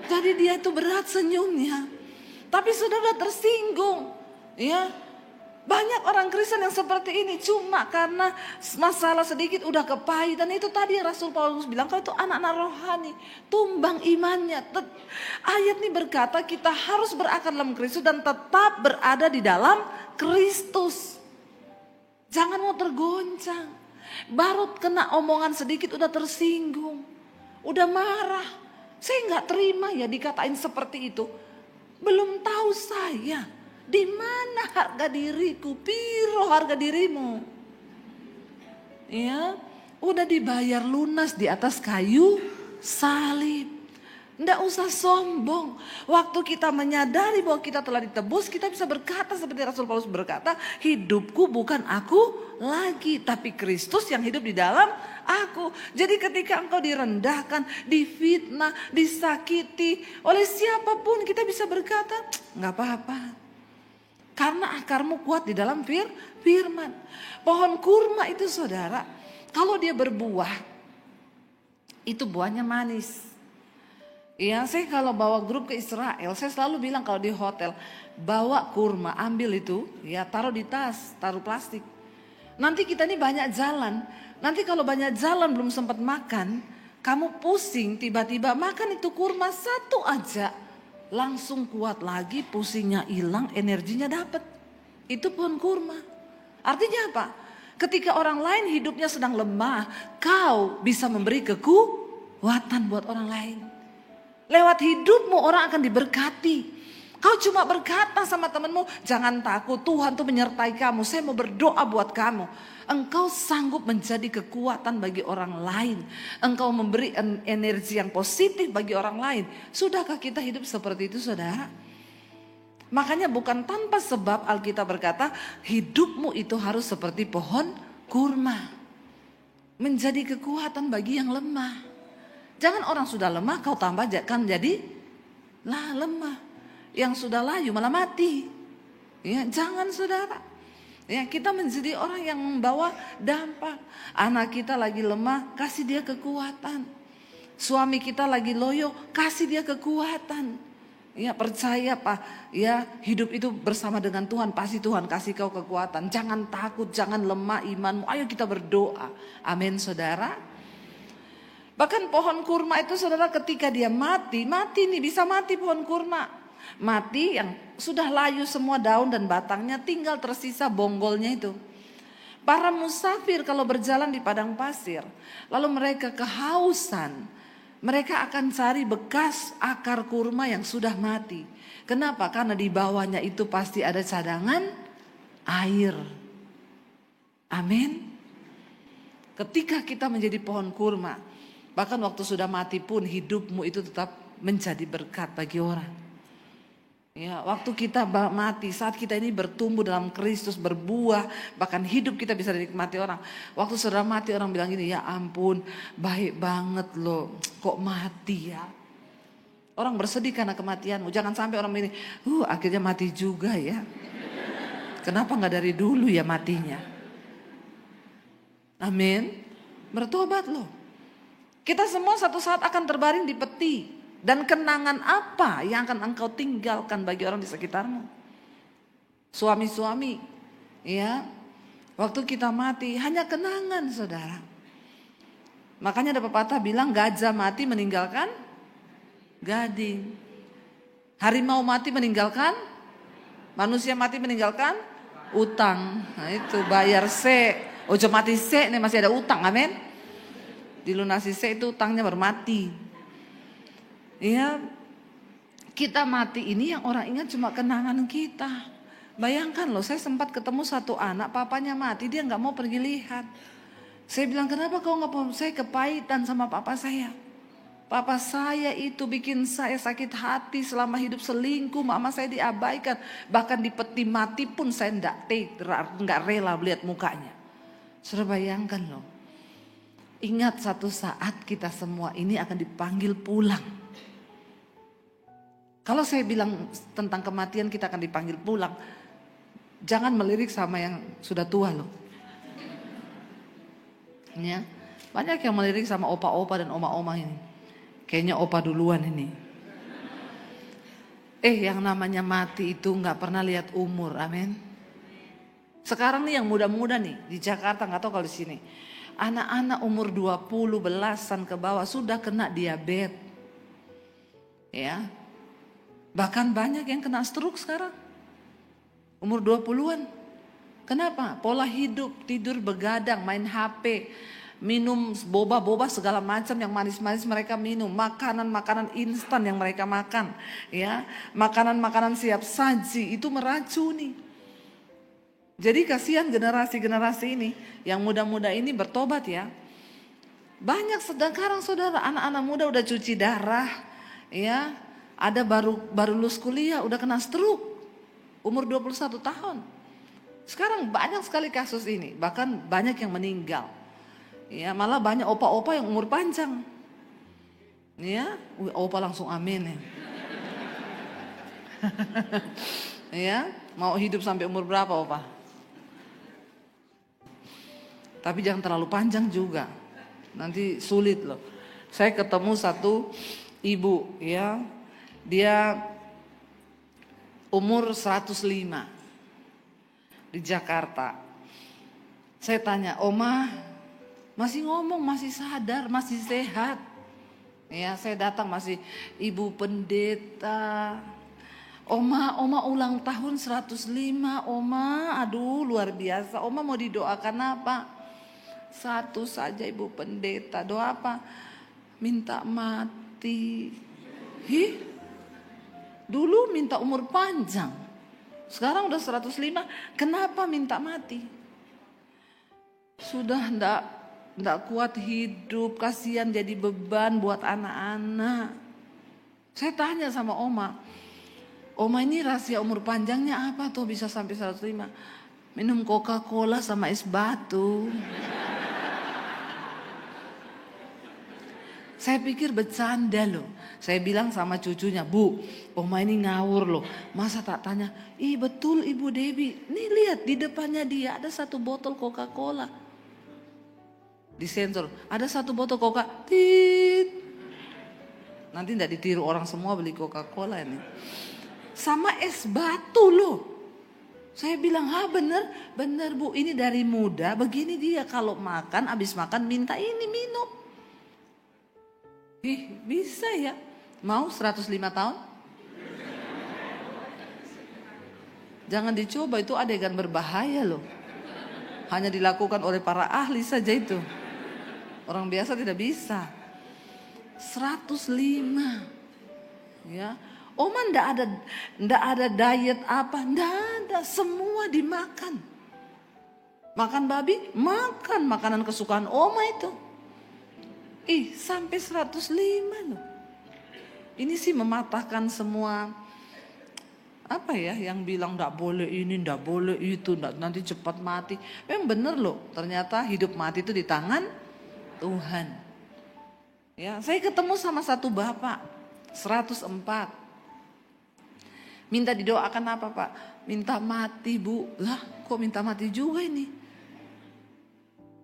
Jadi dia itu berat senyumnya. Tapi sudah tersinggung. Ya, banyak orang Kristen yang seperti ini cuma karena masalah sedikit udah kepahitan. Itu tadi Rasul Paulus bilang kalau itu anak-anak rohani, tumbang imannya. Ayat ini berkata kita harus berakar dalam Kristus dan tetap berada di dalam Kristus. Jangan mau tergoncang. Baru kena omongan sedikit udah tersinggung, udah marah. Saya nggak terima ya dikatain seperti itu. Belum tahu saya di mana harga diriku, piro harga dirimu. Ya, udah dibayar lunas di atas kayu salib. Nggak usah sombong. Waktu kita menyadari bahwa kita telah ditebus, kita bisa berkata seperti Rasul Paulus berkata, hidupku bukan aku lagi, tapi Kristus yang hidup di dalam aku. Jadi ketika engkau direndahkan, difitnah, disakiti oleh siapapun, kita bisa berkata, nggak apa-apa. Karena akarmu kuat di dalam firman. Pohon kurma itu saudara, kalau dia berbuah, itu buahnya manis. Ya, saya kalau bawa grup ke Israel, saya selalu bilang kalau di hotel, bawa kurma, ambil itu, ya taruh di tas, taruh plastik. Nanti kita ini banyak jalan, nanti kalau banyak jalan belum sempat makan, kamu pusing tiba-tiba makan itu kurma satu aja, langsung kuat lagi, pusingnya hilang, energinya dapat. Itu pohon kurma. Artinya apa? Ketika orang lain hidupnya sedang lemah, kau bisa memberi kekuatan buat orang lain. Lewat hidupmu orang akan diberkati. Kau cuma berkata sama temanmu, jangan takut, Tuhan tuh menyertai kamu. Saya mau berdoa buat kamu. Engkau sanggup menjadi kekuatan bagi orang lain. Engkau memberi energi yang positif bagi orang lain. Sudahkah kita hidup seperti itu, saudara? Makanya bukan tanpa sebab Alkitab berkata, hidupmu itu harus seperti pohon kurma. Menjadi kekuatan bagi yang lemah. Jangan orang sudah lemah kau tambah kan jadi lemah. Yang sudah layu malah mati. Ya, jangan saudara. Ya, kita menjadi orang yang membawa dampak. Anak kita lagi lemah, kasih dia kekuatan. Suami kita lagi loyo, kasih dia kekuatan. Ya, percaya Pak, ya hidup itu bersama dengan Tuhan, pasti Tuhan kasih kau kekuatan. Jangan takut, jangan lemah imanmu. Ayo kita berdoa. Amin saudara. Bahkan pohon kurma itu saudara ketika dia mati nih bisa mati pohon kurma. Mati yang sudah layu semua daun dan batangnya, tinggal tersisa bonggolnya itu. Para musafir kalau berjalan di padang pasir, lalu mereka kehausan, mereka akan cari bekas akar kurma yang sudah mati. Kenapa? Karena di bawahnya itu pasti ada cadangan air. Amin. Ketika kita menjadi pohon kurma, bahkan waktu sudah mati pun hidupmu itu tetap menjadi berkat bagi orang. Ya, waktu kita mati, saat kita ini bertumbuh dalam Kristus, berbuah, bahkan hidup kita bisa dinikmati orang. Waktu sudah mati orang bilang gini, ya ampun baik banget loh, kok mati ya. Orang bersedih karena kematianmu. Jangan sampai orang ini, akhirnya mati juga ya. Kenapa gak dari dulu ya matinya? Amin. Bertobat loh. Kita semua satu saat akan terbaring di peti. Dan kenangan apa yang akan engkau tinggalkan bagi orang di sekitarmu? Suami-suami, ya, waktu kita mati hanya kenangan saudara. Makanya ada pepatah bilang gajah mati meninggalkan gading. Harimau mati meninggalkan, manusia mati meninggalkan utang. Nah itu bayar ojo mati nih masih ada utang, amin. Dilunasi itu utangnya baru mati. Ya, kita mati ini yang orang ingat cuma kenangan kita. Bayangkan loh, saya sempat ketemu satu anak, papanya mati, dia nggak mau pergi lihat. Saya bilang, kenapa kau nggak mau? Saya kepahitan sama papa saya. Papa saya itu bikin saya sakit hati selama hidup, selingkuh, mama saya diabaikan. Bahkan di peti mati pun saya nggak rela lihat mukanya. Sudah bayangkan loh. Ingat satu saat kita semua ini akan dipanggil pulang. Kalau saya bilang tentang kematian kita akan dipanggil pulang, jangan melirik sama yang sudah tua loh. Ya, banyak yang melirik sama opa-opa dan oma-oma ini. Kayaknya opa duluan ini. Yang namanya mati itu nggak pernah lihat umur, amin. Sekarang nih yang muda-muda nih di Jakarta, nggak tahu kalau di sini, anak-anak umur 20 belasan ke bawah sudah kena diabetes. Ya. Bahkan banyak yang kena stroke sekarang. Umur 20-an. Kenapa? Pola hidup, tidur begadang, main HP, minum boba-boba segala macam yang manis-manis mereka minum, makanan-makanan instan yang mereka makan, ya, makanan-makanan siap saji itu meracuni. Jadi kasihan generasi-generasi ini yang muda-muda ini bertobat ya. Banyak sekarang saudara anak-anak muda udah cuci darah, ya, ada baru lulus kuliah udah kena stroke umur 21 tahun. Sekarang banyak sekali kasus ini, bahkan banyak yang meninggal. Ya, malah banyak opa-opa yang umur panjang. Ya, opa langsung amin ya. Ya, mau hidup sampai umur berapa opa? Tapi jangan terlalu panjang juga. Nanti sulit loh. Saya ketemu satu ibu ya. Dia umur 105. Di Jakarta. Saya tanya, "Oma, masih ngomong, masih sadar, masih sehat?" Ya, saya datang masih ibu pendeta. Oma ulang tahun 105, Oma. Aduh, luar biasa. Oma mau didoakan apa? Satu saja ibu pendeta. Doa apa? Minta mati. Dulu minta umur panjang. Sekarang udah 105, kenapa minta mati? Sudah enggak kuat hidup, kasihan jadi beban buat anak-anak. Saya tanya sama Oma ini rahasia umur panjangnya apa tuh bisa sampai 105? Minum Coca-Cola sama es batu. Saya pikir bercanda loh. Saya bilang sama cucunya, "Bu, Oma ini ngawur loh. Masa tak tanya?" "Ih betul Ibu Debbie. Nih lihat di depannya dia ada satu botol Coca-Cola." Disensor, ada satu botol Coca. Tit. Nanti tidak ditiru orang semua beli Coca-Cola ini. Sama es batu loh. Saya bilang, bener Bu. Ini dari muda begini dia kalau makan, habis makan minta ini minum. Bisa ya? Mau 105 tahun? Jangan dicoba, itu adegan berbahaya loh. Hanya dilakukan oleh para ahli saja itu. Orang biasa tidak bisa. 105. Ya. Oma ndak ada diet apa, ndak ada, semua dimakan. Makan babi, makan makanan kesukaan Oma itu. Sampai 105 loh. Ini sih mematahkan semua apa ya yang bilang ndak boleh ini, ndak boleh itu, nanti cepat mati. Memang benar loh. Ternyata hidup mati itu di tangan Tuhan. Ya, saya ketemu sama satu bapak 104. Minta didoakan apa Pak? Minta mati Bu. Lah kok minta mati juga ini?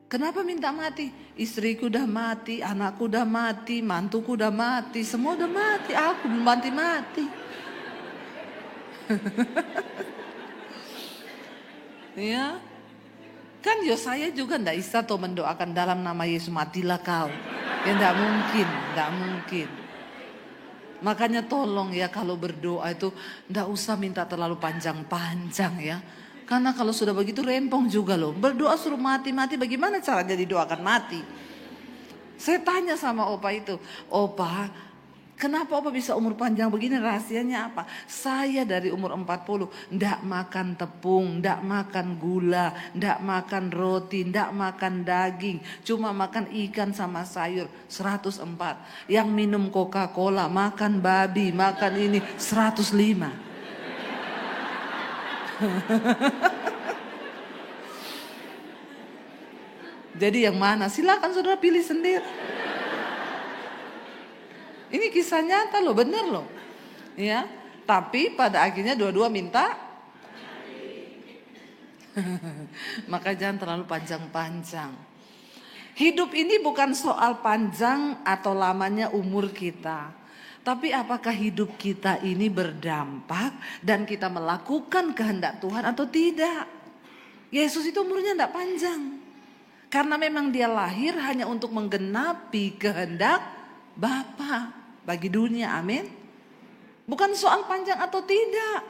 Kenapa minta mati? Istriku udah mati, anakku udah mati, mantuku udah mati, semua udah mati. Aku belum mati. Ya, kan saya juga ndak bisa tuh mendoakan dalam nama Yesus matilah kau. Ya ndak mungkin. Makanya tolong ya kalau berdoa itu ndak usah minta terlalu panjang-panjang ya. Karena kalau sudah begitu rempong juga loh. Berdoa suruh mati, bagaimana caranya didoakan mati? Saya tanya sama opa itu, "Opa, Kenapa Opa bisa umur panjang begini? Rahasianya apa? Saya dari umur 40 ndak makan tepung, ndak makan gula, ndak makan roti, ndak makan daging, cuma makan ikan sama sayur 104. Yang minum Coca-Cola, makan babi, makan ini 105. Jadi yang mana? Silakan saudara pilih sendiri. Ini kisah nyata loh, bener loh. Ya, tapi pada akhirnya dua-dua minta. Maka jangan terlalu panjang-panjang. Hidup ini bukan soal panjang atau lamanya umur kita. Tapi apakah hidup kita ini berdampak dan kita melakukan kehendak Tuhan atau tidak? Yesus itu umurnya tidak panjang. Karena memang dia lahir hanya untuk menggenapi kehendak Bapa bagi dunia, amin. Bukan soal panjang atau tidak.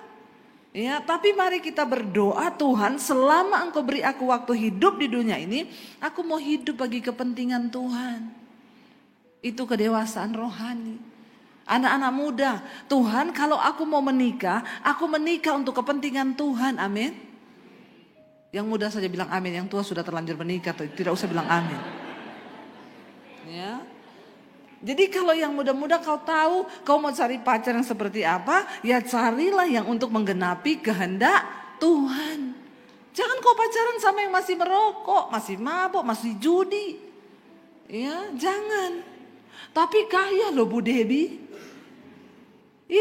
Ya, tapi mari kita berdoa, Tuhan, selama Engkau beri aku waktu hidup di dunia ini, aku mau hidup bagi kepentingan Tuhan. Itu kedewasaan rohani. Anak-anak muda, Tuhan, kalau aku mau menikah, aku menikah untuk kepentingan Tuhan, amin. Yang muda saja bilang amin, yang tua sudah terlanjur menikah, tidak usah bilang amin. Ya. Jadi kalau yang muda-muda kau tahu kau mau cari pacar yang seperti apa, ya carilah yang untuk menggenapi kehendak Tuhan. Jangan kau pacaran sama yang masih merokok, masih mabuk, masih judi. Ya, jangan. Tapi kaya loh Bu Debbie.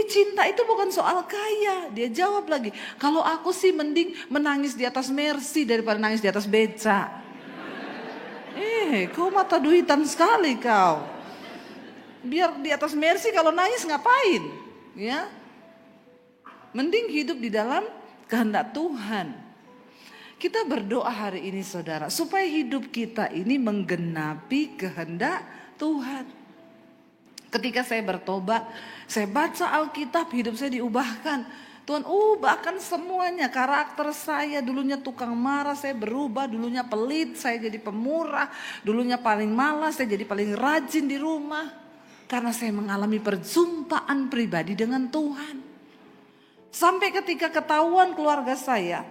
Cinta itu bukan soal kaya. Dia jawab lagi, kalau aku sih mending menangis di atas Mercy daripada nangis di atas beca. Kau mata duitan sekali kau. Biar di atas Mercy kalau nangis ngapain? Ya. Mending hidup di dalam kehendak Tuhan. Kita berdoa hari ini saudara, supaya hidup kita ini menggenapi kehendak Tuhan. Ketika saya bertobat, saya baca Alkitab, hidup saya diubahkan. Tuhan ubahkan semuanya, karakter saya. Dulunya tukang marah, saya berubah. Dulunya pelit, saya jadi pemurah. Dulunya paling malas, saya jadi paling rajin di rumah. Karena saya mengalami perjumpaan pribadi dengan Tuhan. Sampai ketika ketahuan keluarga saya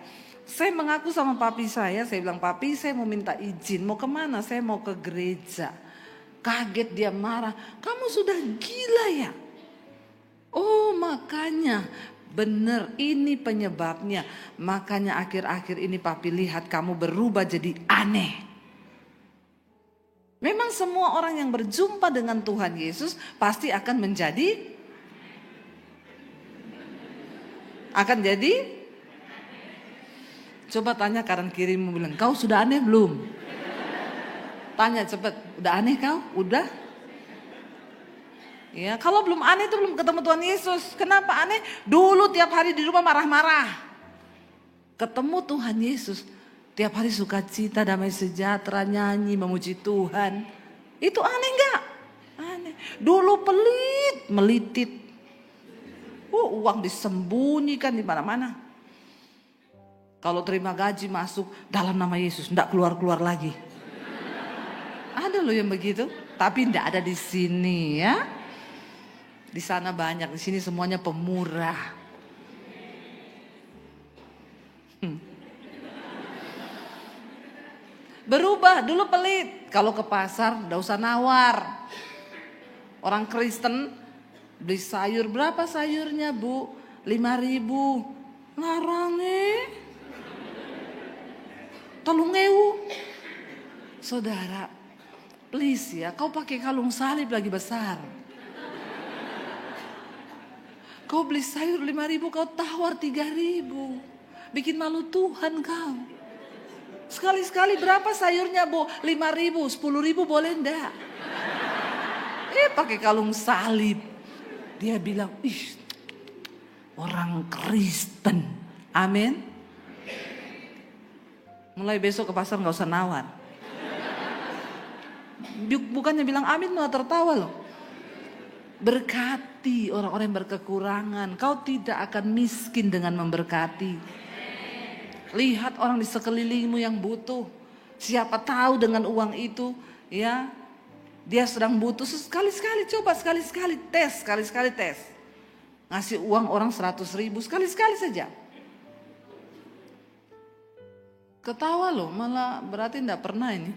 mengaku sama papi saya bilang, papi saya mau minta izin, mau kemana? Saya mau ke gereja. Kaget dia marah, kamu sudah gila ya? Oh makanya, benar ini penyebabnya. Makanya akhir-akhir ini papi lihat kamu berubah jadi aneh. Memang semua orang yang berjumpa dengan Tuhan Yesus pasti akan jadi. Coba tanya kanan kirimu, bilang, kau sudah aneh belum? Tanya cepet, udah aneh kau? Udah? Ya, kalau belum aneh itu belum ketemu Tuhan Yesus. Kenapa aneh? Dulu tiap hari di rumah marah-marah. Ketemu Tuhan Yesus, tiap hari sukacita, damai sejahtera, nyanyi, memuji Tuhan. Itu aneh enggak? Aneh. Dulu pelit, melitit. Uang disembunyikan di mana-mana. Kalau terima gaji masuk dalam nama Yesus, enggak keluar-keluar lagi. Ada loh yang begitu, tapi enggak ada di sini ya. Di sana banyak, di sini semuanya pemurah. Berubah, dulu pelit. Kalau ke pasar enggak usah nawar. Orang Kristen beli sayur, berapa sayurnya Bu? 5.000. Larang tolong Saudara, please ya, kau pakai kalung salib lagi besar. Kau beli sayur 5.000, kau tawar 3.000. Bikin malu Tuhan kau. Sekali-sekali berapa sayurnya Bu? 5.000, 10.000 boleh enggak? Pakai kalung salib. Dia bilang, orang Kristen. Amin. Mulai besok ke pasar gak usah nawar. Bukannya bilang amin malah tertawa loh. Berkati orang-orang yang berkekurangan. Kau tidak akan miskin dengan memberkati. Lihat orang di sekelilingmu yang butuh. Siapa tahu dengan uang itu ya Dia sedang butuh, sekali-sekali coba, sekali-sekali tes. Ngasih uang orang 100.000, sekali-sekali saja. Ketawa loh, malah berarti enggak pernah ini.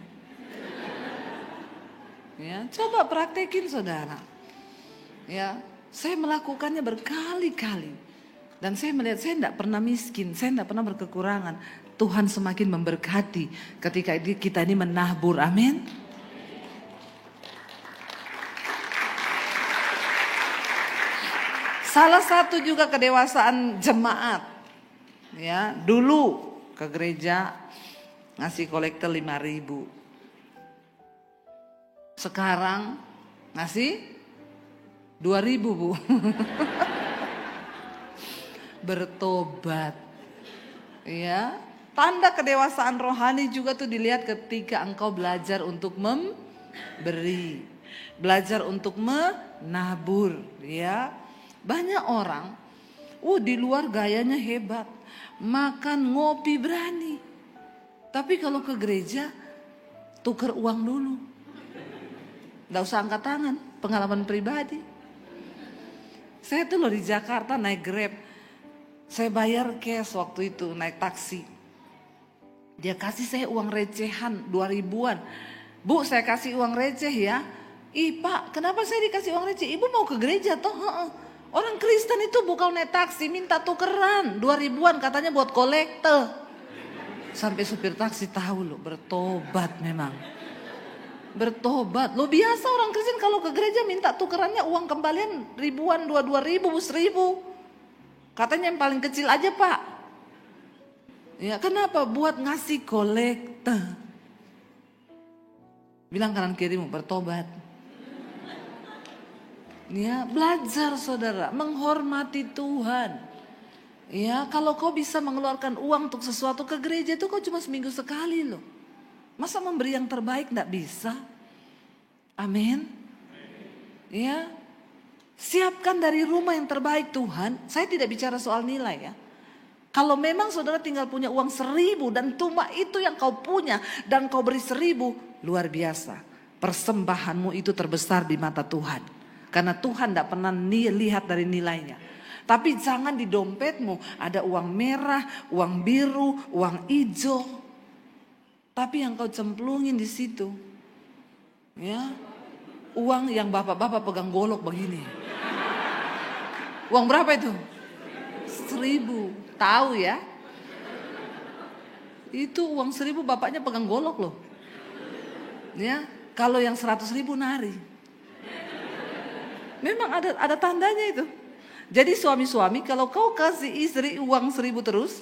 Ya, coba praktekin saudara. Ya, saya melakukannya berkali-kali. Dan saya melihat saya enggak pernah miskin, saya enggak pernah berkekurangan. Tuhan semakin memberkati ketika kita ini menabur, amin. Salah satu juga kedewasaan jemaat. Ya, dulu ke gereja ngasih kolektor 5.000. Sekarang ngasih 2.000, Bu. Bertobat. Ya, tanda kedewasaan rohani juga tuh dilihat ketika engkau belajar untuk memberi, belajar untuk menabur, ya. Banyak orang, di luar gayanya hebat, makan ngopi berani. Tapi kalau ke gereja, tuker uang dulu. Nggak usah angkat tangan, pengalaman pribadi. Saya tuh loh di Jakarta naik Grab, saya bayar cash waktu itu, naik taksi. Dia kasih saya uang recehan 2.000-an. Bu, saya kasih uang receh ya. Ih Pak, kenapa saya dikasih uang receh? Ibu mau ke gereja toh? Orang Kristen itu bukan naik taksi minta tukeran 2.000-an katanya buat kolektor. Sampai supir taksi tahu loh, bertobat memang. Bertobat. Lo biasa orang Kristen kalau ke gereja minta tukerannya uang kembalian ribuan, 2.000, 1.000. Katanya yang paling kecil aja Pak. Ya kenapa? Buat ngasih kolektor. Bilang kanan kirimu bertobat. Ya, belajar saudara, menghormati Tuhan. Ya, kalau kau bisa mengeluarkan uang untuk sesuatu ke gereja itu kau cuma seminggu sekali loh. Masa memberi yang terbaik enggak bisa? Amin. Ya. Siapkan dari rumah yang terbaik Tuhan. Saya tidak bicara soal nilai ya. Kalau memang saudara tinggal punya uang 1.000 dan cuma itu yang kau punya dan kau beri 1.000, luar biasa. Persembahanmu itu terbesar di mata Tuhan. Karena Tuhan tidak pernah lihat dari nilainya. Tapi jangan di dompetmu ada uang merah, uang biru, uang hijau. Tapi yang kau cemplungin di situ, ya, uang yang bapak-bapak pegang golok begini. Uang berapa itu? 1.000. Tahu ya? Itu uang 1.000 bapaknya pegang golok loh. Ya, kalau yang 100.000 nari. Memang ada tandanya itu. Jadi suami-suami kalau kau kasih istri uang 1.000 terus,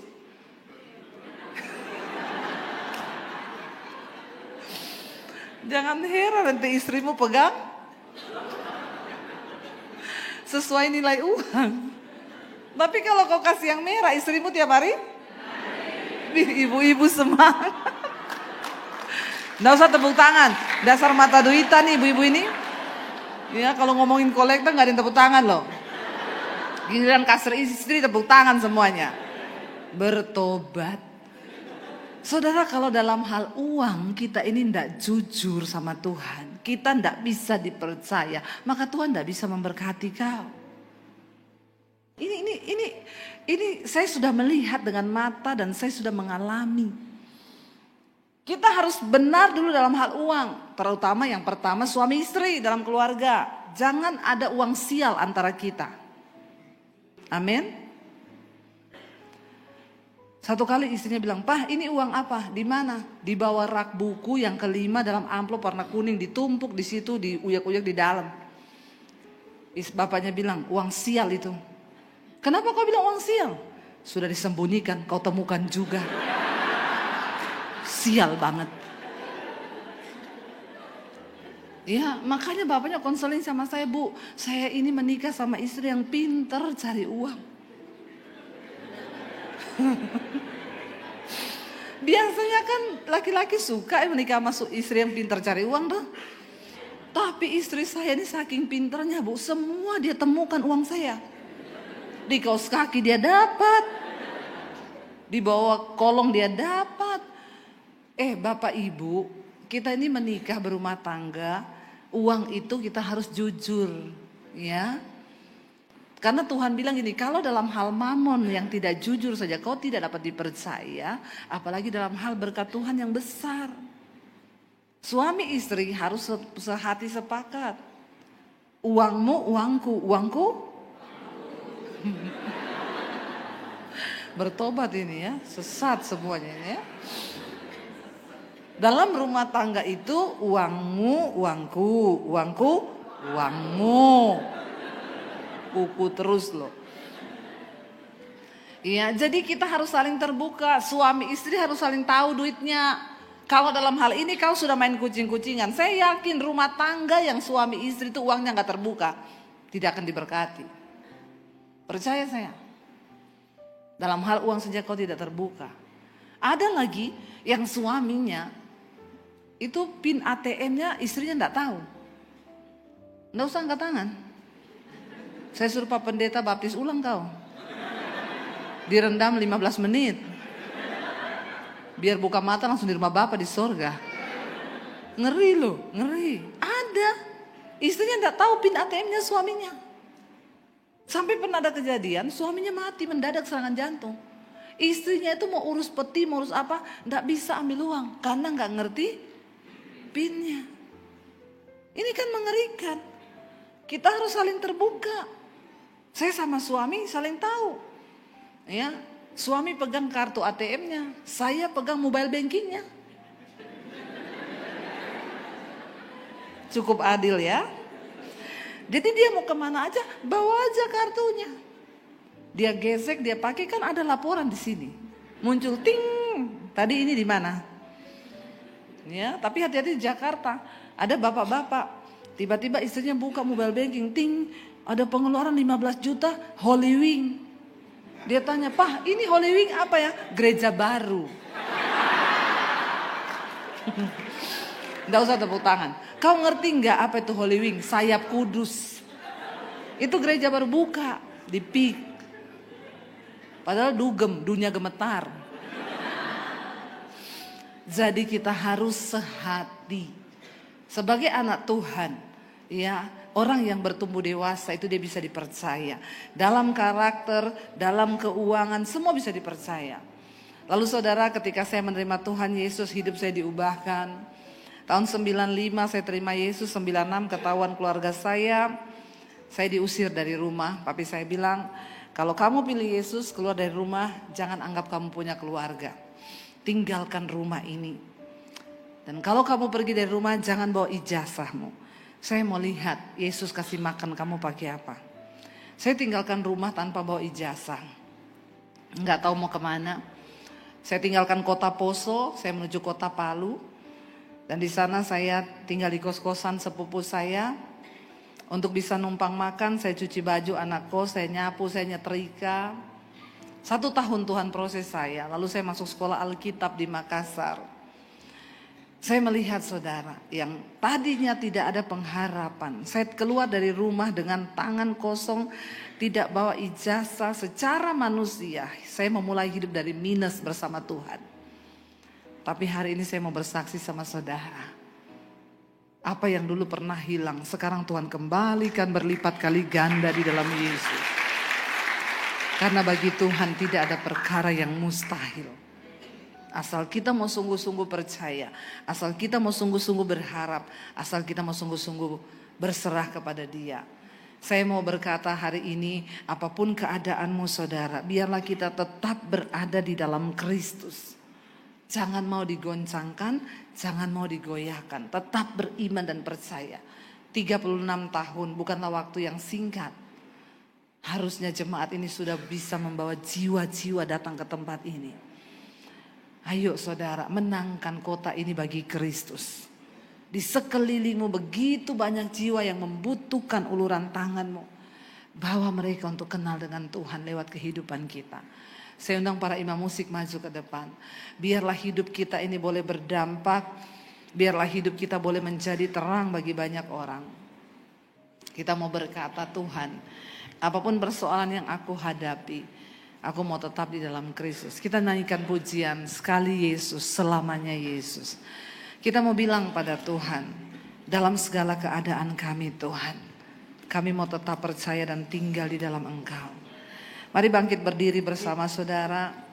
jangan heran nanti istrimu pegang sesuai nilai uang. Tapi kalau kau kasih yang merah, istrimu tiap hari, ibu-ibu semangat. Nggak usah tepuk tangan, dasar mata duitan nih ibu-ibu ini. Ya kalau ngomongin kolektor nggak ada yang tepuk tangan loh. Giliran kasih istri tepuk tangan semuanya. Bertobat. Saudara kalau dalam hal uang kita ini tidak jujur sama Tuhan. Kita tidak bisa dipercaya. Maka Tuhan tidak bisa memberkati kau. Ini saya sudah melihat dengan mata dan saya sudah mengalami. Kita harus benar dulu dalam hal uang. Terutama yang pertama suami istri dalam keluarga. Jangan ada uang sial antara kita. Amin. Satu kali istrinya bilang, "Pah, ini uang apa? Di mana?" Di bawah rak buku yang kelima dalam amplop warna kuning ditumpuk di situ, diuyak-uyak di dalam. Bapaknya bilang, "Uang sial itu." "Kenapa kau bilang uang sial?" "Sudah disembunyikan, kau temukan juga." Sial banget. Ya, makanya bapaknya konseling sama saya, "Bu, saya ini menikah sama istri yang pinter cari uang." Biasanya kan laki-laki suka menikah sama istri yang pinter cari uang tuh. Tapi istri saya ini saking pinternya, Bu, semua dia temukan uang saya. Di kaos kaki dia dapat. Di bawah kolong dia dapat. Bapak ibu, kita ini menikah berumah tangga, uang itu kita harus jujur, ya. Karena Tuhan bilang gini, kalau dalam hal mamon yang tidak jujur saja kau tidak dapat dipercaya, apalagi dalam hal berkat Tuhan yang besar. Suami istri harus sehati sepakat. Uangmu, uangku, uangku. Bertobat ini ya, sesat semuanya ini ya. Dalam rumah tangga itu uangmu, uangku, uangku, uangmu. Kuku terus loh. Iya, jadi kita harus saling terbuka. Suami istri harus saling tahu duitnya. Kalau dalam hal ini kau sudah main kucing-kucingan, saya yakin rumah tangga yang suami istri itu uangnya nggak terbuka, tidak akan diberkati. Percaya saya. Dalam hal uang saja kau tidak terbuka. Ada lagi yang suaminya itu PIN ATM-nya istrinya nggak tahu. Nggak usah angkat tangan. Saya suruh Pak Pendeta baptis ulang kau. Direndam 15 menit. Biar buka mata langsung di rumah Bapak di sorga. Ngeri loh, ngeri. Ada. Istrinya enggak tahu PIN ATM-nya suaminya. Sampai pernah ada kejadian suaminya mati mendadak serangan jantung. Istrinya itu mau urus peti, mau urus apa, enggak bisa ambil uang. Karena enggak ngerti PIN-nya. Ini kan mengerikan. Kita harus saling terbuka. Saya sama suami saling tahu. Ya, suami pegang kartu ATM-nya, saya pegang mobile banking-nya. Cukup adil ya. Jadi dia mau kemana aja, bawa aja kartunya. Dia gesek, dia pakai, kan ada laporan di sini. Muncul ting, tadi ini di mana? Ya, tapi hati-hati di Jakarta. Ada bapak-bapak, tiba-tiba istrinya buka mobile banking, ting, ada pengeluaran 15 juta Holy Wing. Dia tanya, "Pak, ini Holy Wing apa ya?" Gereja baru. Nggak usah tepuk tangan. Kau ngerti nggak apa itu Holy Wing? Sayap kudus. Itu gereja baru buka di PIK. Padahal dugem, dunia gemetar. Jadi kita harus sehati. Sebagai anak Tuhan, ya, orang yang bertumbuh dewasa itu dia bisa dipercaya. Dalam karakter, dalam keuangan, semua bisa dipercaya. Lalu saudara, ketika saya menerima Tuhan Yesus, hidup saya diubahkan. Tahun 95 saya terima Yesus, 96 ketahuan keluarga saya diusir dari rumah. Papi saya bilang, kalau kamu pilih Yesus, keluar dari rumah, jangan anggap kamu punya keluarga. Tinggalkan rumah ini. Dan kalau kamu pergi dari rumah, jangan bawa ijazahmu. Saya mau lihat Yesus kasih makan kamu pakai apa. Saya tinggalkan rumah tanpa bawa ijazah. Enggak tahu mau kemana. Saya tinggalkan kota Poso, saya menuju kota Palu. Dan di sana saya tinggal di kos-kosan sepupu saya. Untuk bisa numpang makan, saya cuci baju anak kos, saya nyapu, saya nyetrika. 1 tahun Tuhan proses saya. Lalu saya masuk sekolah Alkitab di Makassar. Saya melihat saudara yang tadinya tidak ada pengharapan. Saya keluar dari rumah dengan tangan kosong, tidak bawa ijazah. Secara manusia saya memulai hidup dari minus bersama Tuhan. Tapi hari ini saya mau bersaksi sama saudara. Apa yang dulu pernah hilang, sekarang Tuhan kembalikan berlipat kali ganda di dalam Yesus. Karena bagi Tuhan tidak ada perkara yang mustahil. Asal kita mau sungguh-sungguh percaya, asal kita mau sungguh-sungguh berharap, asal kita mau sungguh-sungguh berserah kepada Dia. Saya mau berkata hari ini, apapun keadaanmu saudara, biarlah kita tetap berada di dalam Kristus. Jangan mau digoncangkan, jangan mau digoyahkan, tetap beriman dan percaya. 36 tahun bukanlah waktu yang singkat. Harusnya jemaat ini sudah bisa membawa jiwa-jiwa datang ke tempat ini. Ayo saudara, menangkan kota ini bagi Kristus. Di sekelilingmu begitu banyak jiwa yang membutuhkan uluran tanganmu. Bawa mereka untuk kenal dengan Tuhan lewat kehidupan kita. Saya undang para imam musik maju ke depan. Biarlah hidup kita ini boleh berdampak. Biarlah hidup kita boleh menjadi terang bagi banyak orang. Kita mau berkata, Tuhan, apapun persoalan yang aku hadapi, aku mau tetap di dalam Kristus. Kita nyanyikan pujian sekali Yesus, selamanya Yesus. Kita mau bilang pada Tuhan, dalam segala keadaan kami Tuhan. Kami mau tetap percaya dan tinggal di dalam Engkau. Mari bangkit berdiri bersama saudara.